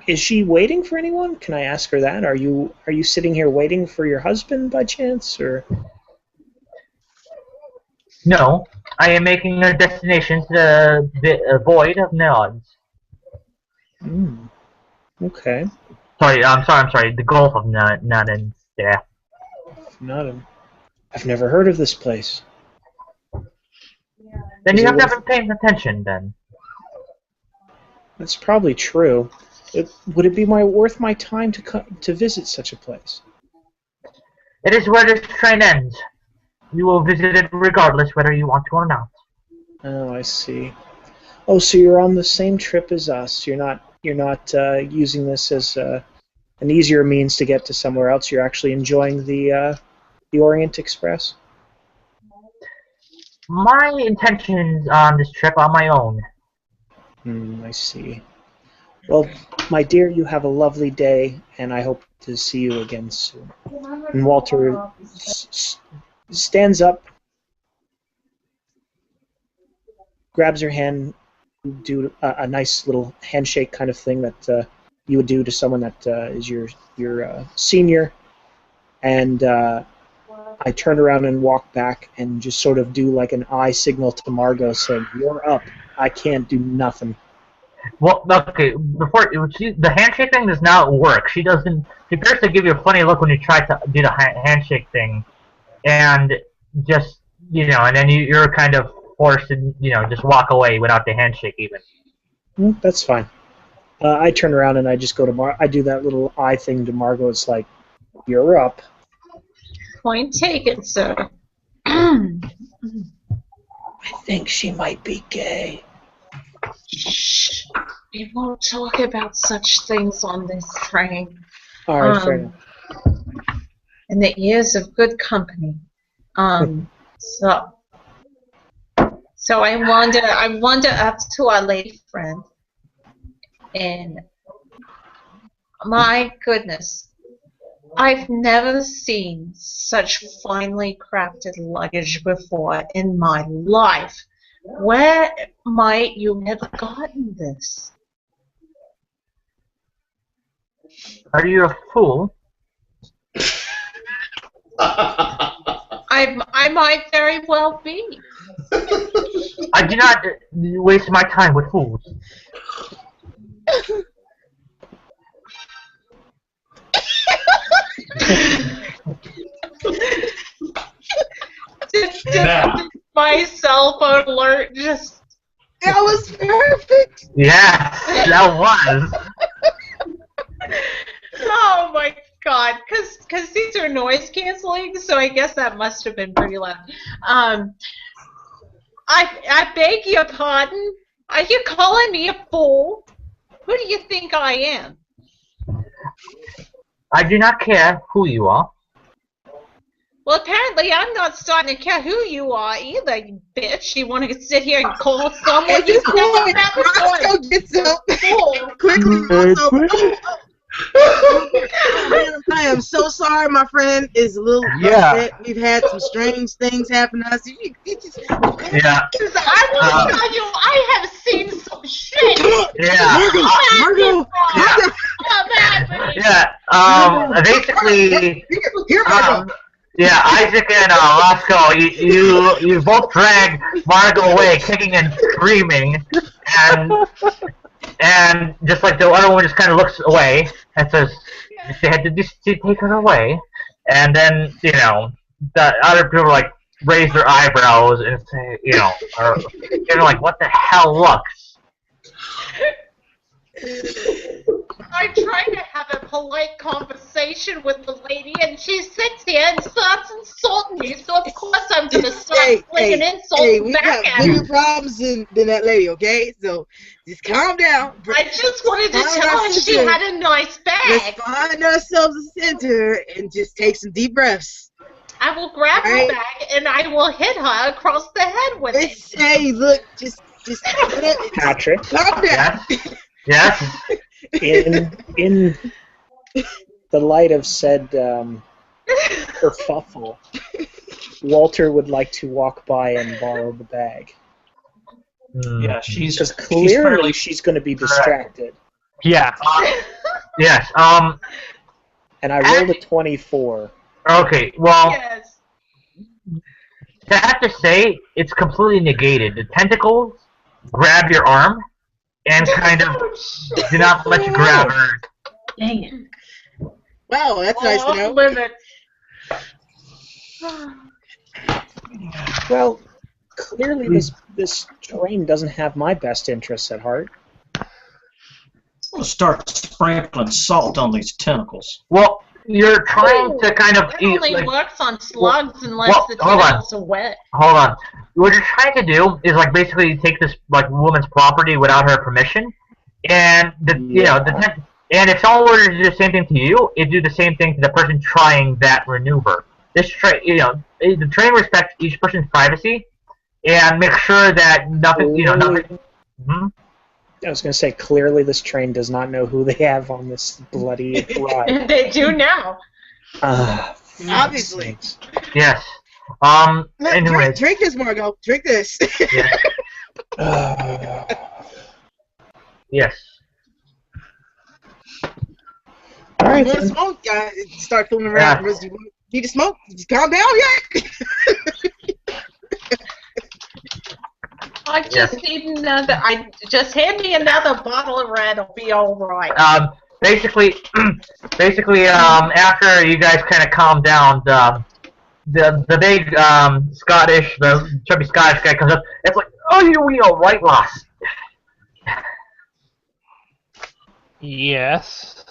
Is she waiting for anyone? Can I ask her that? Are you sitting here waiting for your husband by chance, or? No, I am making a destination to the void of nods. Okay. Sorry, I'm sorry. The Gulf of Nodden. Yeah. Nodden. I've never heard of this place. Then you have not been paying attention, then. That's probably true. Would it be worth my time to visit such a place? It is where this train ends. You will visit it regardless whether you want to or not. Oh, I see. Oh, so you're on the same trip as us. You're not using this as an easier means to get to somewhere else. You're actually enjoying the Orient Express. My intentions on this trip are my own. I see. Well, my dear, you have a lovely day, and I hope to see you again soon. And Walter stands up, grabs her hand, do a nice little handshake kind of thing that you would do to someone that is your senior, and I I turn around and walk back and just sort of do like an eye signal to Margot saying, "You're up. I can't do nothing." Well, okay. The handshake thing does not work. She doesn't. She appears to give you a funny look when you try to do the handshake thing, and just and then you're kind of forced to just walk away without the handshake even. That's fine. I turn around and I just go to I do that little eye thing to Margot. It's like, "You're up." Point taken, sir. I think she might be gay. Shh. We won't talk about such things on this train. All right, fair enough. In the ears of good company. So I wander up to our lady friend, and my goodness, I've never seen such finely crafted luggage before in my life. Where might you have gotten this? Are you a fool? I might very well be. I do not waste my time with fools. My cell phone alert just... That was perfect! Yeah, that was. Oh my god, because these are noise canceling, so I guess that must have been pretty loud. I beg your pardon? Are you calling me a fool? Who do you think I am? I do not care who you are. Well, apparently I'm not starting to care who you are either, you bitch. You want to sit here and call someone you never met before? Roscoe gets up Fool. quickly. I am so sorry, my friend is a little upset. We've had some strange things happen to us. Yeah. I will tell you, I have seen some shit. Yeah. Margot. Basically. Here, Margot. Yeah, Isaac and Roscoe, you both dragged Margot away, kicking and screaming, and just like the other one just kind of looks away and says, "They had to just take her away," and then the other people like raise their eyebrows and say, or they're like, "What the hell, look?" I try to have a polite conversation with the lady, and she sits here and starts insulting me. So of course I'm gonna start flinging insults we back got at her. bigger problems than that lady, okay? So just calm down. I just wanted to tell her she had a nice bag. Let's find ourselves a center and just take some deep breaths. I will grab her bag and I will hit her across the head with it. Hey, look, just Patrick. calm down. Yes. In the light of said kerfuffle, Walter would like to walk by and borrow the bag. Yeah, because clearly she's going to be distracted. Yeah. Yes. And I rolled a 24. Okay. Well. Yes. I have to say, it's completely negated. The tentacles grab your arm and kind of do not let you grab her. Dang it. Wow, that's nice to know. Limit. Well, clearly this train doesn't have my best interests at heart. We'll start sprinkling salt on these tentacles. Well, you're trying to kind of It only works on slugs unless the hold on. tentacles are wet. Hold on. What you're trying to do is like basically take this like woman's property without her permission, and and if someone were to do the same thing to you, it'd do the same thing to the person trying that maneuver. This the train respects each person's privacy and make sure that nothing, nothing. I was going to say, clearly this train does not know who they have on this bloody ride. They do now. Obviously. Yes. Anyway. Drink this, Margot. Drink this. Yes. All right. More smoke, start fooling around. Need to smoke? Just calm down, yeah. I just need another. Just hand me another bottle of red. It'll be all right. Basically, after you guys kind of calm down, the big the chubby Scottish guy comes up. It's like, oh, you all right, lass? Yes.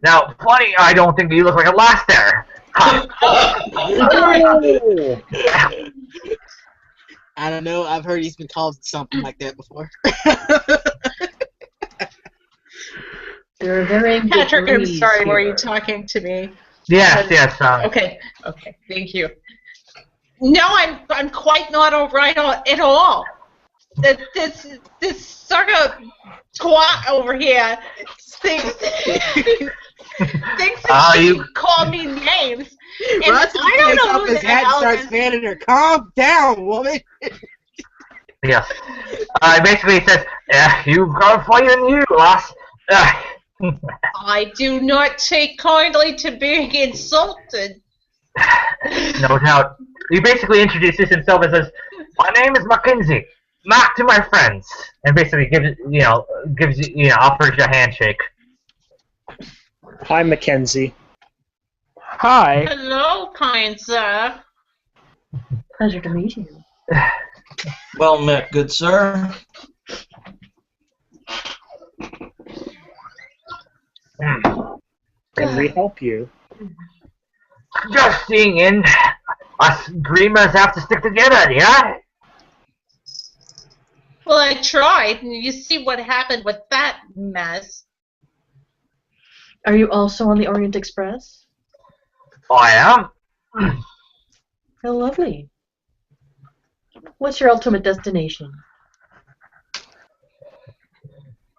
Now, funny, I don't think you look like a lass there. I don't know. I've heard he's been called something like that before. There are varying Patrick, I'm degrees sorry. Were here. you talking to me? Yes. Okay. Thank you. No, I'm quite not all right at all. This sort of twat over here thinks that she can call me names. And Rusty I don't takes know off who his the hat and hell starts this- fanning her. Calm down, woman. Yes. Basically, he says, you've got a fire in you, lass. I do not take kindly to being insulted. No doubt. He basically introduces himself and says, "My name is Mackenzie. Mac to my friends," and basically offers you a handshake. Hi, Mackenzie. Hi. Hello, kind sir. Pleasure to meet you. Well met, good sir. Can we help you? Just seeing in. Us dreamers have to stick together, yeah? Well, I tried, and you see what happened with that mess. Are you also on the Orient Express? I am. How lovely. What's your ultimate destination?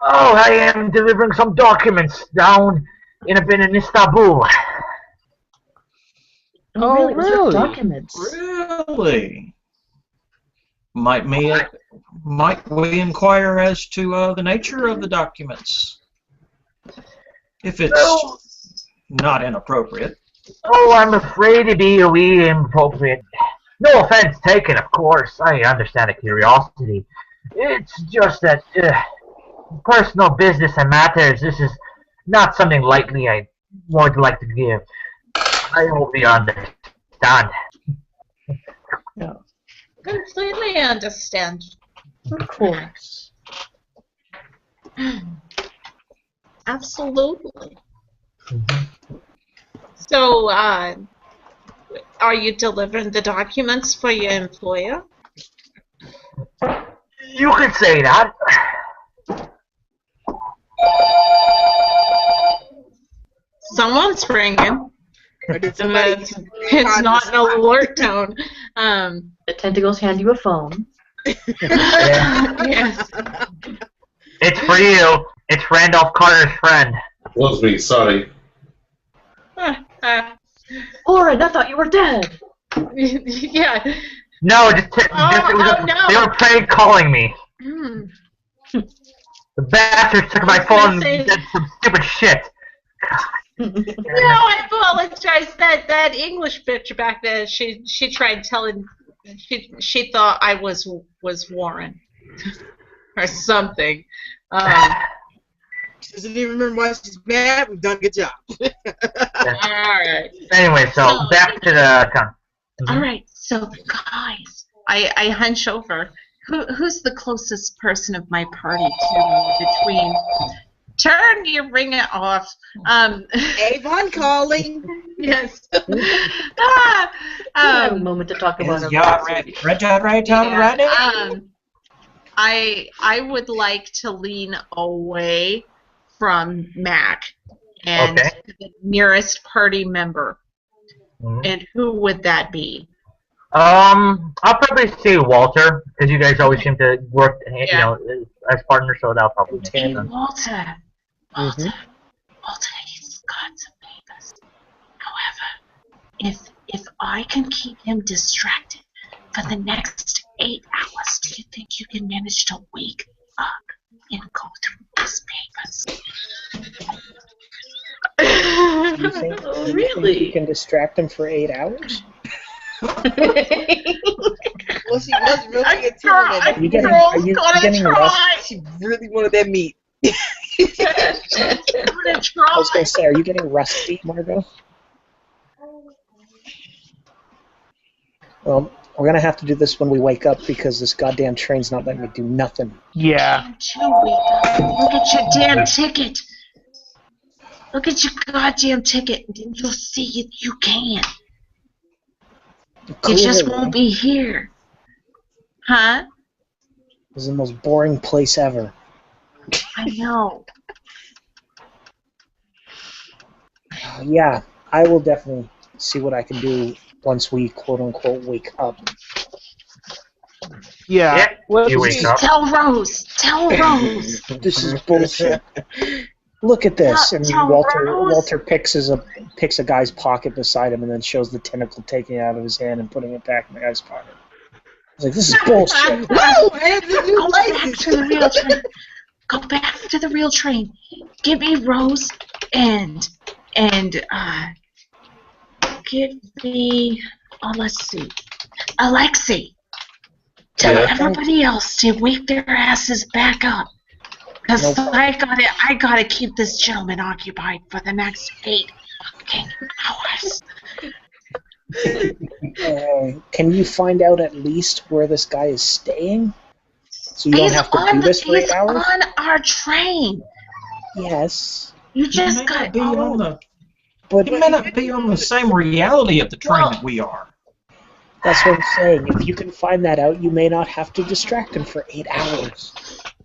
Oh, I am delivering some documents down in Istanbul. Oh, Those are really? documents. Really? Might we inquire as to the nature of the documents? If it's not inappropriate. Oh, I'm afraid to be a wee inappropriate. No offense taken, of course. I understand the curiosity. It's just that personal business and matters, this is not something lightly I would like to give. I hope you understand. No. Completely understand. Of course. Absolutely. So, are you delivering the documents for your employer? You could say that. Someone's ringing. Or did And somebody it's not an alert tone. The tentacles hand you a phone. Yes. It's for you. It's Randolph Carter's friend. Was me, sorry. Oren, I thought you were dead. Yeah. No, no. They were prank calling me. Hmm. The bastards took my phone and did some stupid shit. No, I apologize. That English bitch back there, she tried telling, she thought I was Warren or something. She doesn't even remember why she's mad. We've done a good job. Alright. Anyway, so back to the con. Alright, so guys, I hunch over. Who's the closest person of my party to between? Turn your ringer off. Avon calling. Yes. Have a moment to talk about it. I would like to lean away from Mac and the nearest party member. Mm-hmm. And who would that be? I'll probably say Walter, because you guys always seem to work, as partners, so that'll probably make Hey, sense. Walter, he's got some papers. However, if I can keep him distracted for the next 8 hours, do you think you can manage to wake up and go through his papers? you think Really? you can distract him for 8 hours? Well, she was really I intimidated. Are you getting, Girl's are you gonna getting rust? try. She really wanted that meat. Gonna I try. was going to say, are you getting rusty, Margot? Well, we're going to have to do this when we wake up because this goddamn train's not letting me do nothing. Yeah. Don't you wake up. Look at your damn ticket. Look at your goddamn ticket, and then you'll see it. You can. You just won't be here. Huh? This is the most boring place ever. I know. Yeah, I will definitely see what I can do once we quote-unquote wake up. Yeah. Yeah, Let's you wake see. up. Tell Rose. Tell Rose. This is bullshit. Look at this. And Tell Walter Rose. Walter picks a guy's pocket beside him and then shows the tentacle taking it out of his hand and putting it back in the guy's pocket. He's like, this is bullshit. No, I had to do Go back places. to the real train. Go back to the real train. Give me Rose and give me let's see, Alexei. Tell Yeah. everybody else to wake their asses back up. Cause Nope. I gotta keep this gentleman occupied for the next 8 fucking hours. Can you find out at least where this guy is staying? So you don't He's have to on do this for 8 he's hours? on our train. Yes. You He just may got not be on the. But He may not be on the same reality of the train that we are. that's what I'm saying. If you can find that out, you may not have to distract him for 8 hours.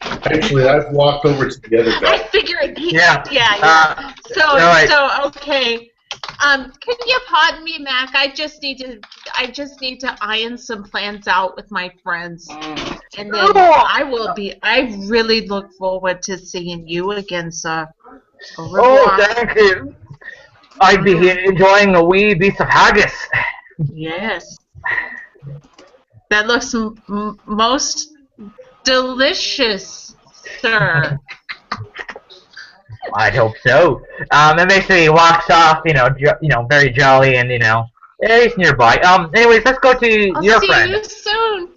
Actually, I've walked over to the other I guy. figured he Yeah. yeah. So right. okay. Can you pardon me, Mac? I just need to iron some plans out with my friends. And then I really look forward to seeing you again, sir. Au revoir. Oh, thank you. I'd be enjoying a wee piece of haggis. Yes. That looks most delicious, sir. I'd hope so. And basically he walks off, very jolly, and yeah, he's nearby. Anyways, let's go to I'll your see friend. you soon.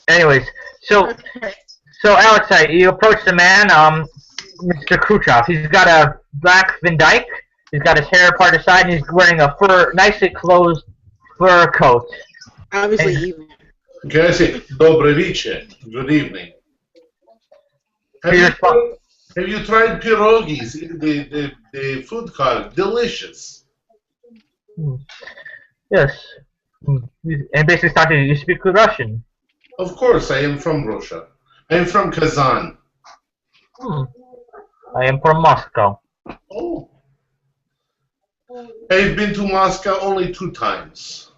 Anyways, so Alex, you approach the man, Mr. Khrushchev. He's got a black Van Dyke. He's got his hair parted aside, and he's wearing a nicely closed fur coat. Obviously, evil. Can I say, Dobre Vice? Good evening. Have you tried pierogies? The food cart, delicious. Yes. And basically started, you speak Russian. Of course, I am from Russia. I am from Kazan. I am from Moscow. Oh. I've been to Moscow only 2 times.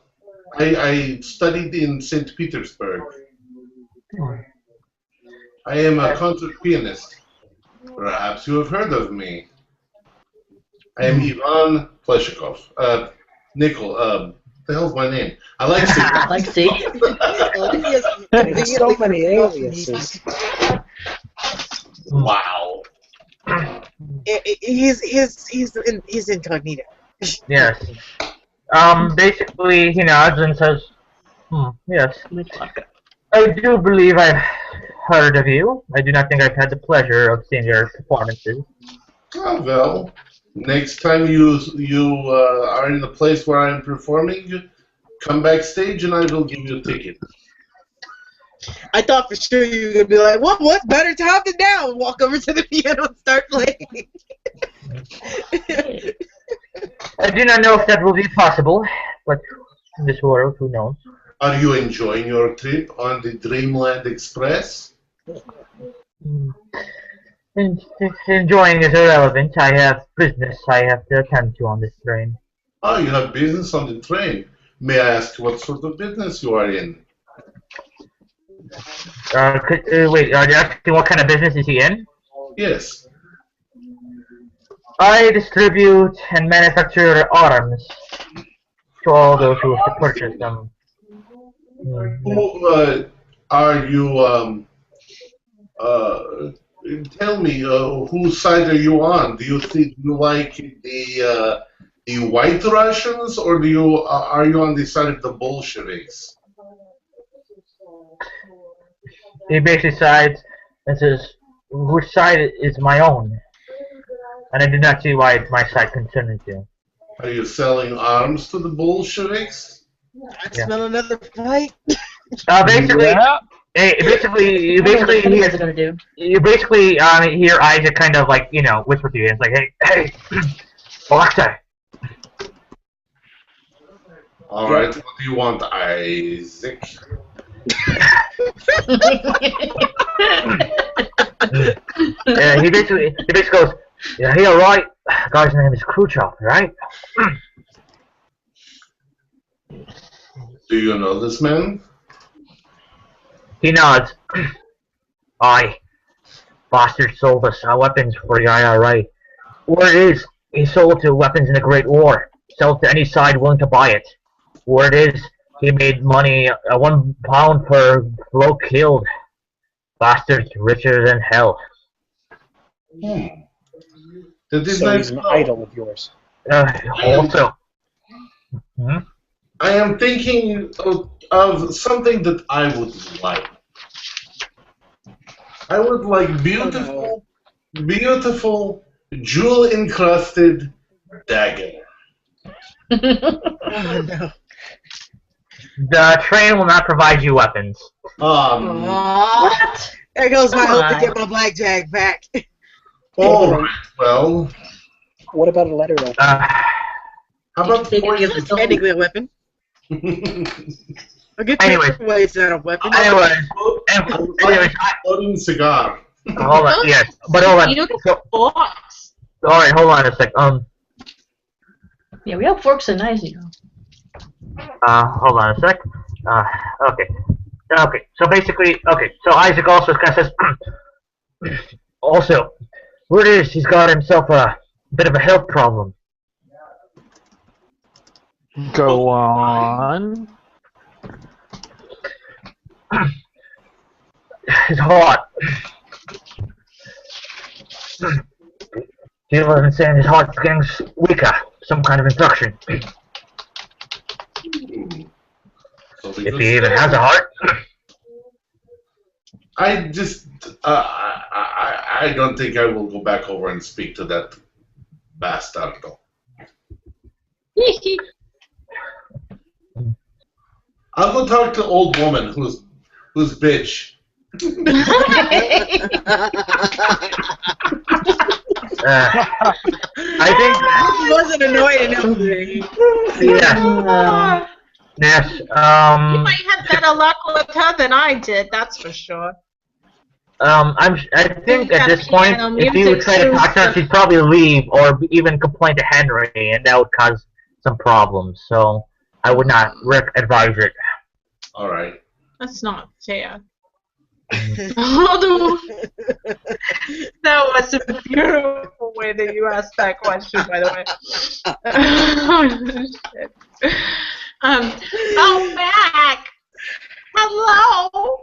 I studied in St. Petersburg. I am a concert pianist. Perhaps you have heard of me. I am Ivan Pleshikov. Nickel, the hell's my name? Alexei. Alexei. There's so many aliases. Wow. He's incognito. Yes. Basically, he nods and says, yes. I do believe I've heard of you. I do not think I've had the pleasure of seeing your performances. Oh, well, next time you are in the place where I'm performing, come backstage and I will give you a ticket. I thought for sure you were going to be like, what better time than now? Walk over to the piano and start playing. I do not know if that will be possible, but in this world, who knows? Are you enjoying your trip on the Dreamland Express? Enjoying is irrelevant. I have business I have to attend to on this train. Oh, you have business on the train. May I ask what sort of business you are in? Wait, are you asking what kind of business is he in? Yes. I distribute and manufacture arms to all those who have to purchase them. Who are you? Tell me, whose side are you on? Do you think you like the the White Russians, or do you are you on the side of the Bolsheviks? He basically sides and says, "Which side is my own?" And I do not see why my side concerns you. Are you selling arms to the Bolsheviks? I smell another fight. Basically, Yeah. you basically hear Isaac kind of like, whisper to you. It's like, hey, Alexa. All right, what do you want, Isaac? He basically goes, yeah, hey, all right. Guy's name is Khrushchev, right? Do you know this man? He nods. Aye. Bastard sold us our weapons for the IRA. Word is, he sold to weapons in the Great War. Sold to any side willing to buy it. Word is, he made money, £1 per bloke killed. Bastards richer than hell. Did these So guys he's an know? idol of yours. Also. I am thinking of something that I would like. I would like beautiful, jewel-encrusted dagger. Oh no. The train will not provide you weapons. What? There goes my hope to get my blackjack back. All right, well, What about a letter? how about It's technically a weapon. A good Anyways. way it's not a weapon. Anyways, floating cigar? hold on, yes, but hold on. Beautiful box. Alright, hold on a sec. Yeah, we have forks and knives, Hold on a sec. Okay. Okay, so basically, so Isaac also kind of says, also, word is he's got himself a bit of a health problem. Go on. It's hot. He wasn't saying his heart's getting weaker. Some kind of infection. If he even has a heart. I just, I don't think I will go back over and speak to that bastardo. I'll go talk to old woman who's bitch. I think He wasn't annoyed enough. yes. Yes. You might have better luck with her than I did, that's for sure. I think at this point, piano if you music try to talk to her, too, she'd probably leave or even complain to Henry, and that would cause some problems. So I would not advise it. All right. That's not fair. Although, that was a beautiful way that you asked that question, by the way. Oh, shit. Oh, Mac! Hello!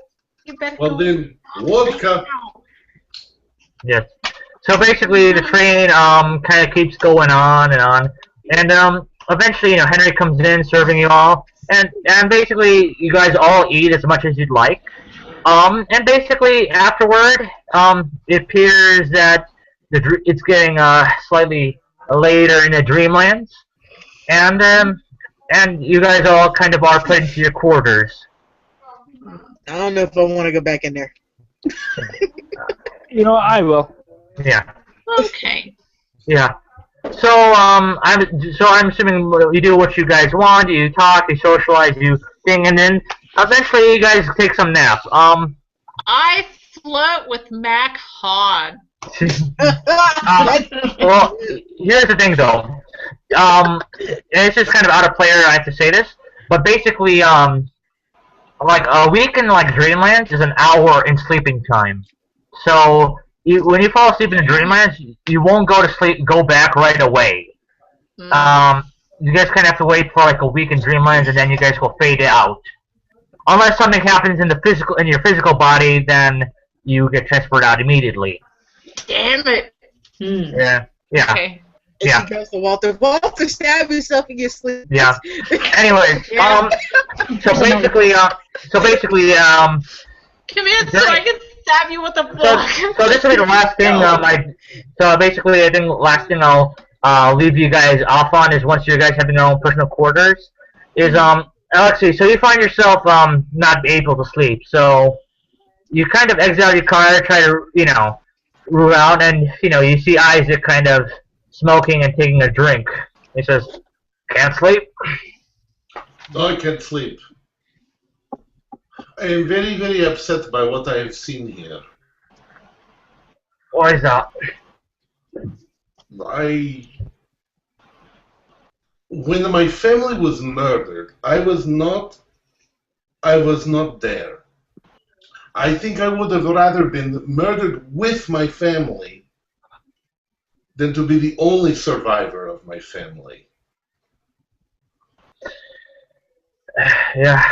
You better Well then, vodka. Yes. So basically, the train kind of keeps going on, and eventually, Henry comes in serving you all, and basically, you guys all eat as much as you'd like. And basically, afterward, it appears that it's getting slightly later in the Dreamlands, and you guys all kind of are put into your quarters. I don't know if I want to go back in there. I will. Yeah. Okay. Yeah. So I'm assuming you do what you guys want. You talk, you socialize, you thing, and then eventually you guys take some nap. I flirt with Mac hard. Well, here's the thing, though. And it's just kind of out of player. I have to say this, but basically, like a week in Dreamlands is an hour in sleeping time. So when you fall asleep in the Dreamlands, you won't go to sleep, go back right away. You guys kind of have to wait for a week in Dreamlands, and then you guys will fade out. Unless something happens in your physical body, then you get transferred out immediately. Damn it. Yeah. Yeah. Okay. And she goes to Walter. Walter, stab yourself in your sleep. Yeah. Anyway, so basically, Come in so I can stab you with a book. So this will be the last thing. So basically, I think the last thing I'll leave you guys off on is once you guys have your own personal quarters, is Alexei. So you find yourself not able to sleep. So you kind of exit out your car, try to rule out, and you see Isaac kind of smoking and taking a drink. He says, "Can't sleep." No, I can't sleep. I am very, very upset by what I have seen here. Why is that? When my family was murdered, I was not there. I think I would have rather been murdered with my family than to be the only survivor of my family. Yeah,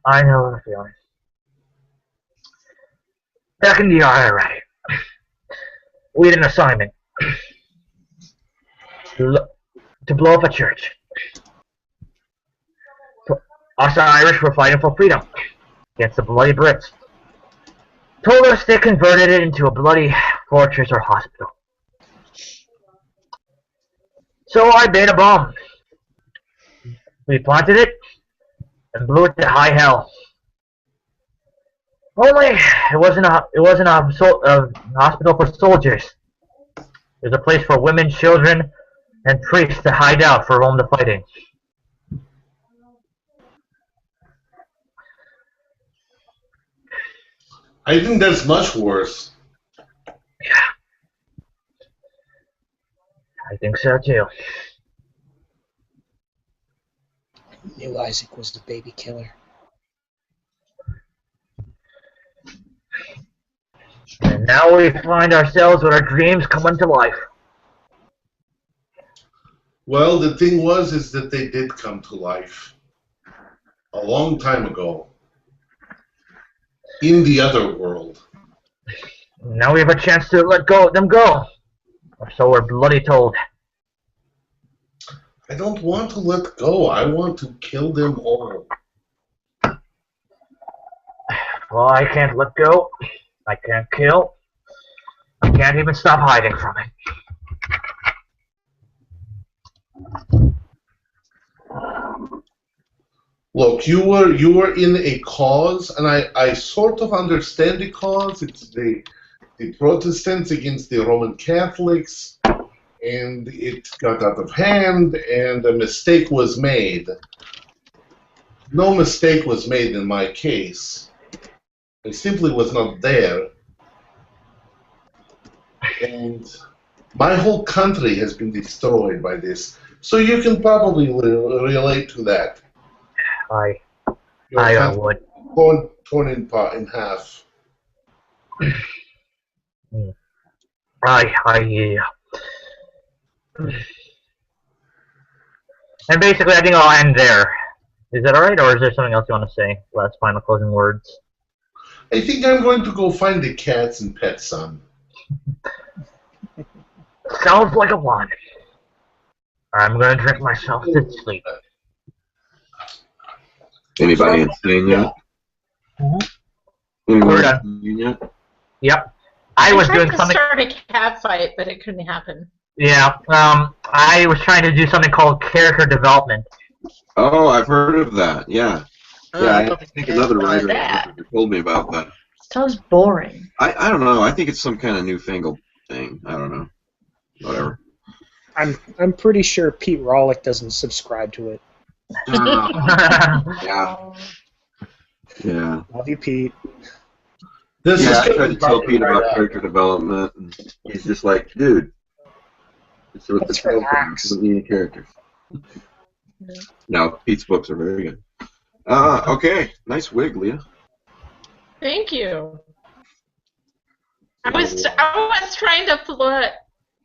I know the feeling. Back in the IRA, we had an assignment to blow up a church. Us Irish were fighting for freedom against the bloody Brits. Told us they converted it into a bloody fortress or hospital. So I made a bomb. We planted it and blew it to high hell. Only it wasn't a hospital for soldiers. It was a place for women, children, and priests to hide out for all the fighting. I think that's much worse. Yeah. I think so too. I knew Isaac was the baby killer. And now we find ourselves with our dreams coming to life. Well, the thing is that they did come to life a long time ago in the other world. Now we have a chance to let them go. Or so we're bloody told. I don't want to let go. I want to kill them all. Well, I can't let go. I can't kill. I can't even stop hiding from it. Look, you were in a cause, and I sort of understand the cause. It's the Protestants against the Roman Catholics, and it got out of hand, and a mistake was made. No mistake was made in my case. I simply was not there. And my whole country has been destroyed by this. So you can probably relate to that. I would. Torn in half. Yeah. And basically, I think I'll end there. Is that alright, or is there something else you want to say? Last final closing words. I think I'm going to go find the cats and pet some. Sounds like a plan. I'm going to drink myself to sleep. Anybody insane yet? We're done. Yet? Yep. I was doing something. I tried to start a cat fight, but it couldn't happen. Yeah. I was trying to do something called character development. Oh, I've heard of that. Yeah. Yeah, I think another writer told me about that. Sounds boring. I don't know. I think it's some kind of newfangled thing. I don't know. Whatever. I'm pretty sure Pete Rawlick doesn't subscribe to it. Yeah. Yeah. Love you, Pete. I tried to tell Pete about character development, and he's just like, dude, it's with the title thing. Doesn't need any characters. No, Pete's books are very good. Okay. Nice wig, Leah. Thank you. I was trying to flirt,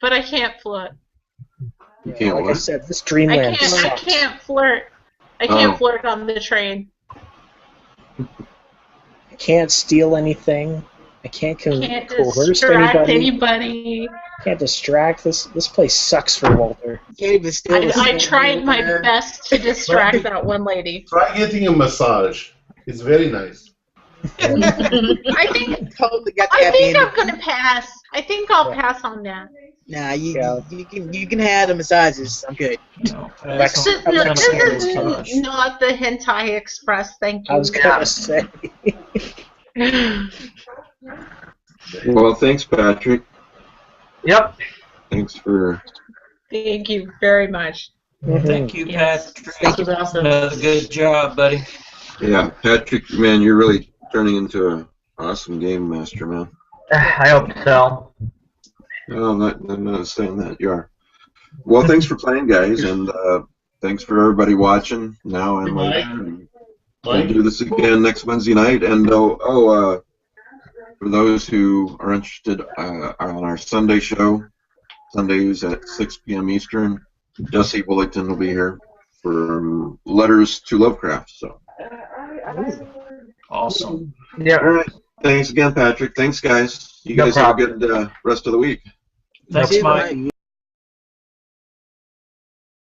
but I can't flirt. You can't like what? I said, this Dreamland I sucks. can't flirt. I can't flirt on the train. I can't steal anything. I can't Can't coerce distract anybody. anybody. Can't distract this. This place sucks for Walter. Can't even steal a I tried my silverware. best to distract that one lady. Try getting a massage. It's very nice. I think Totally got the I happy think ending. I'm gonna pass. I think I'll pass on that. Nah, Yeah. you can have the massages. I'm good. No, Lex- that's I'm No, not this saying is massage. not the hentai express. Thank you. I was gonna say. Well, thanks, Patrick. Yep. Thanks for. Thank you very much. Thank you, Yes. Patrick. This was awesome. Another good job, buddy. Yeah, Patrick, man, you're really turning into an awesome game master, man. I hope so. No, I'm not saying that. You are. Well, thanks for playing, guys, and thanks for everybody watching now and Mike. later. We'll do this again next Wednesday night. And for those who are interested on our Sunday show, Sundays at 6 p.m. Eastern, Jesse Willington will be here for Letters to Lovecraft. So. Awesome. Yeah. All right. Thanks again, Patrick. Thanks, guys. You No guys have a problem. good rest of the week. Thanks, Cheers, Mike. Mike.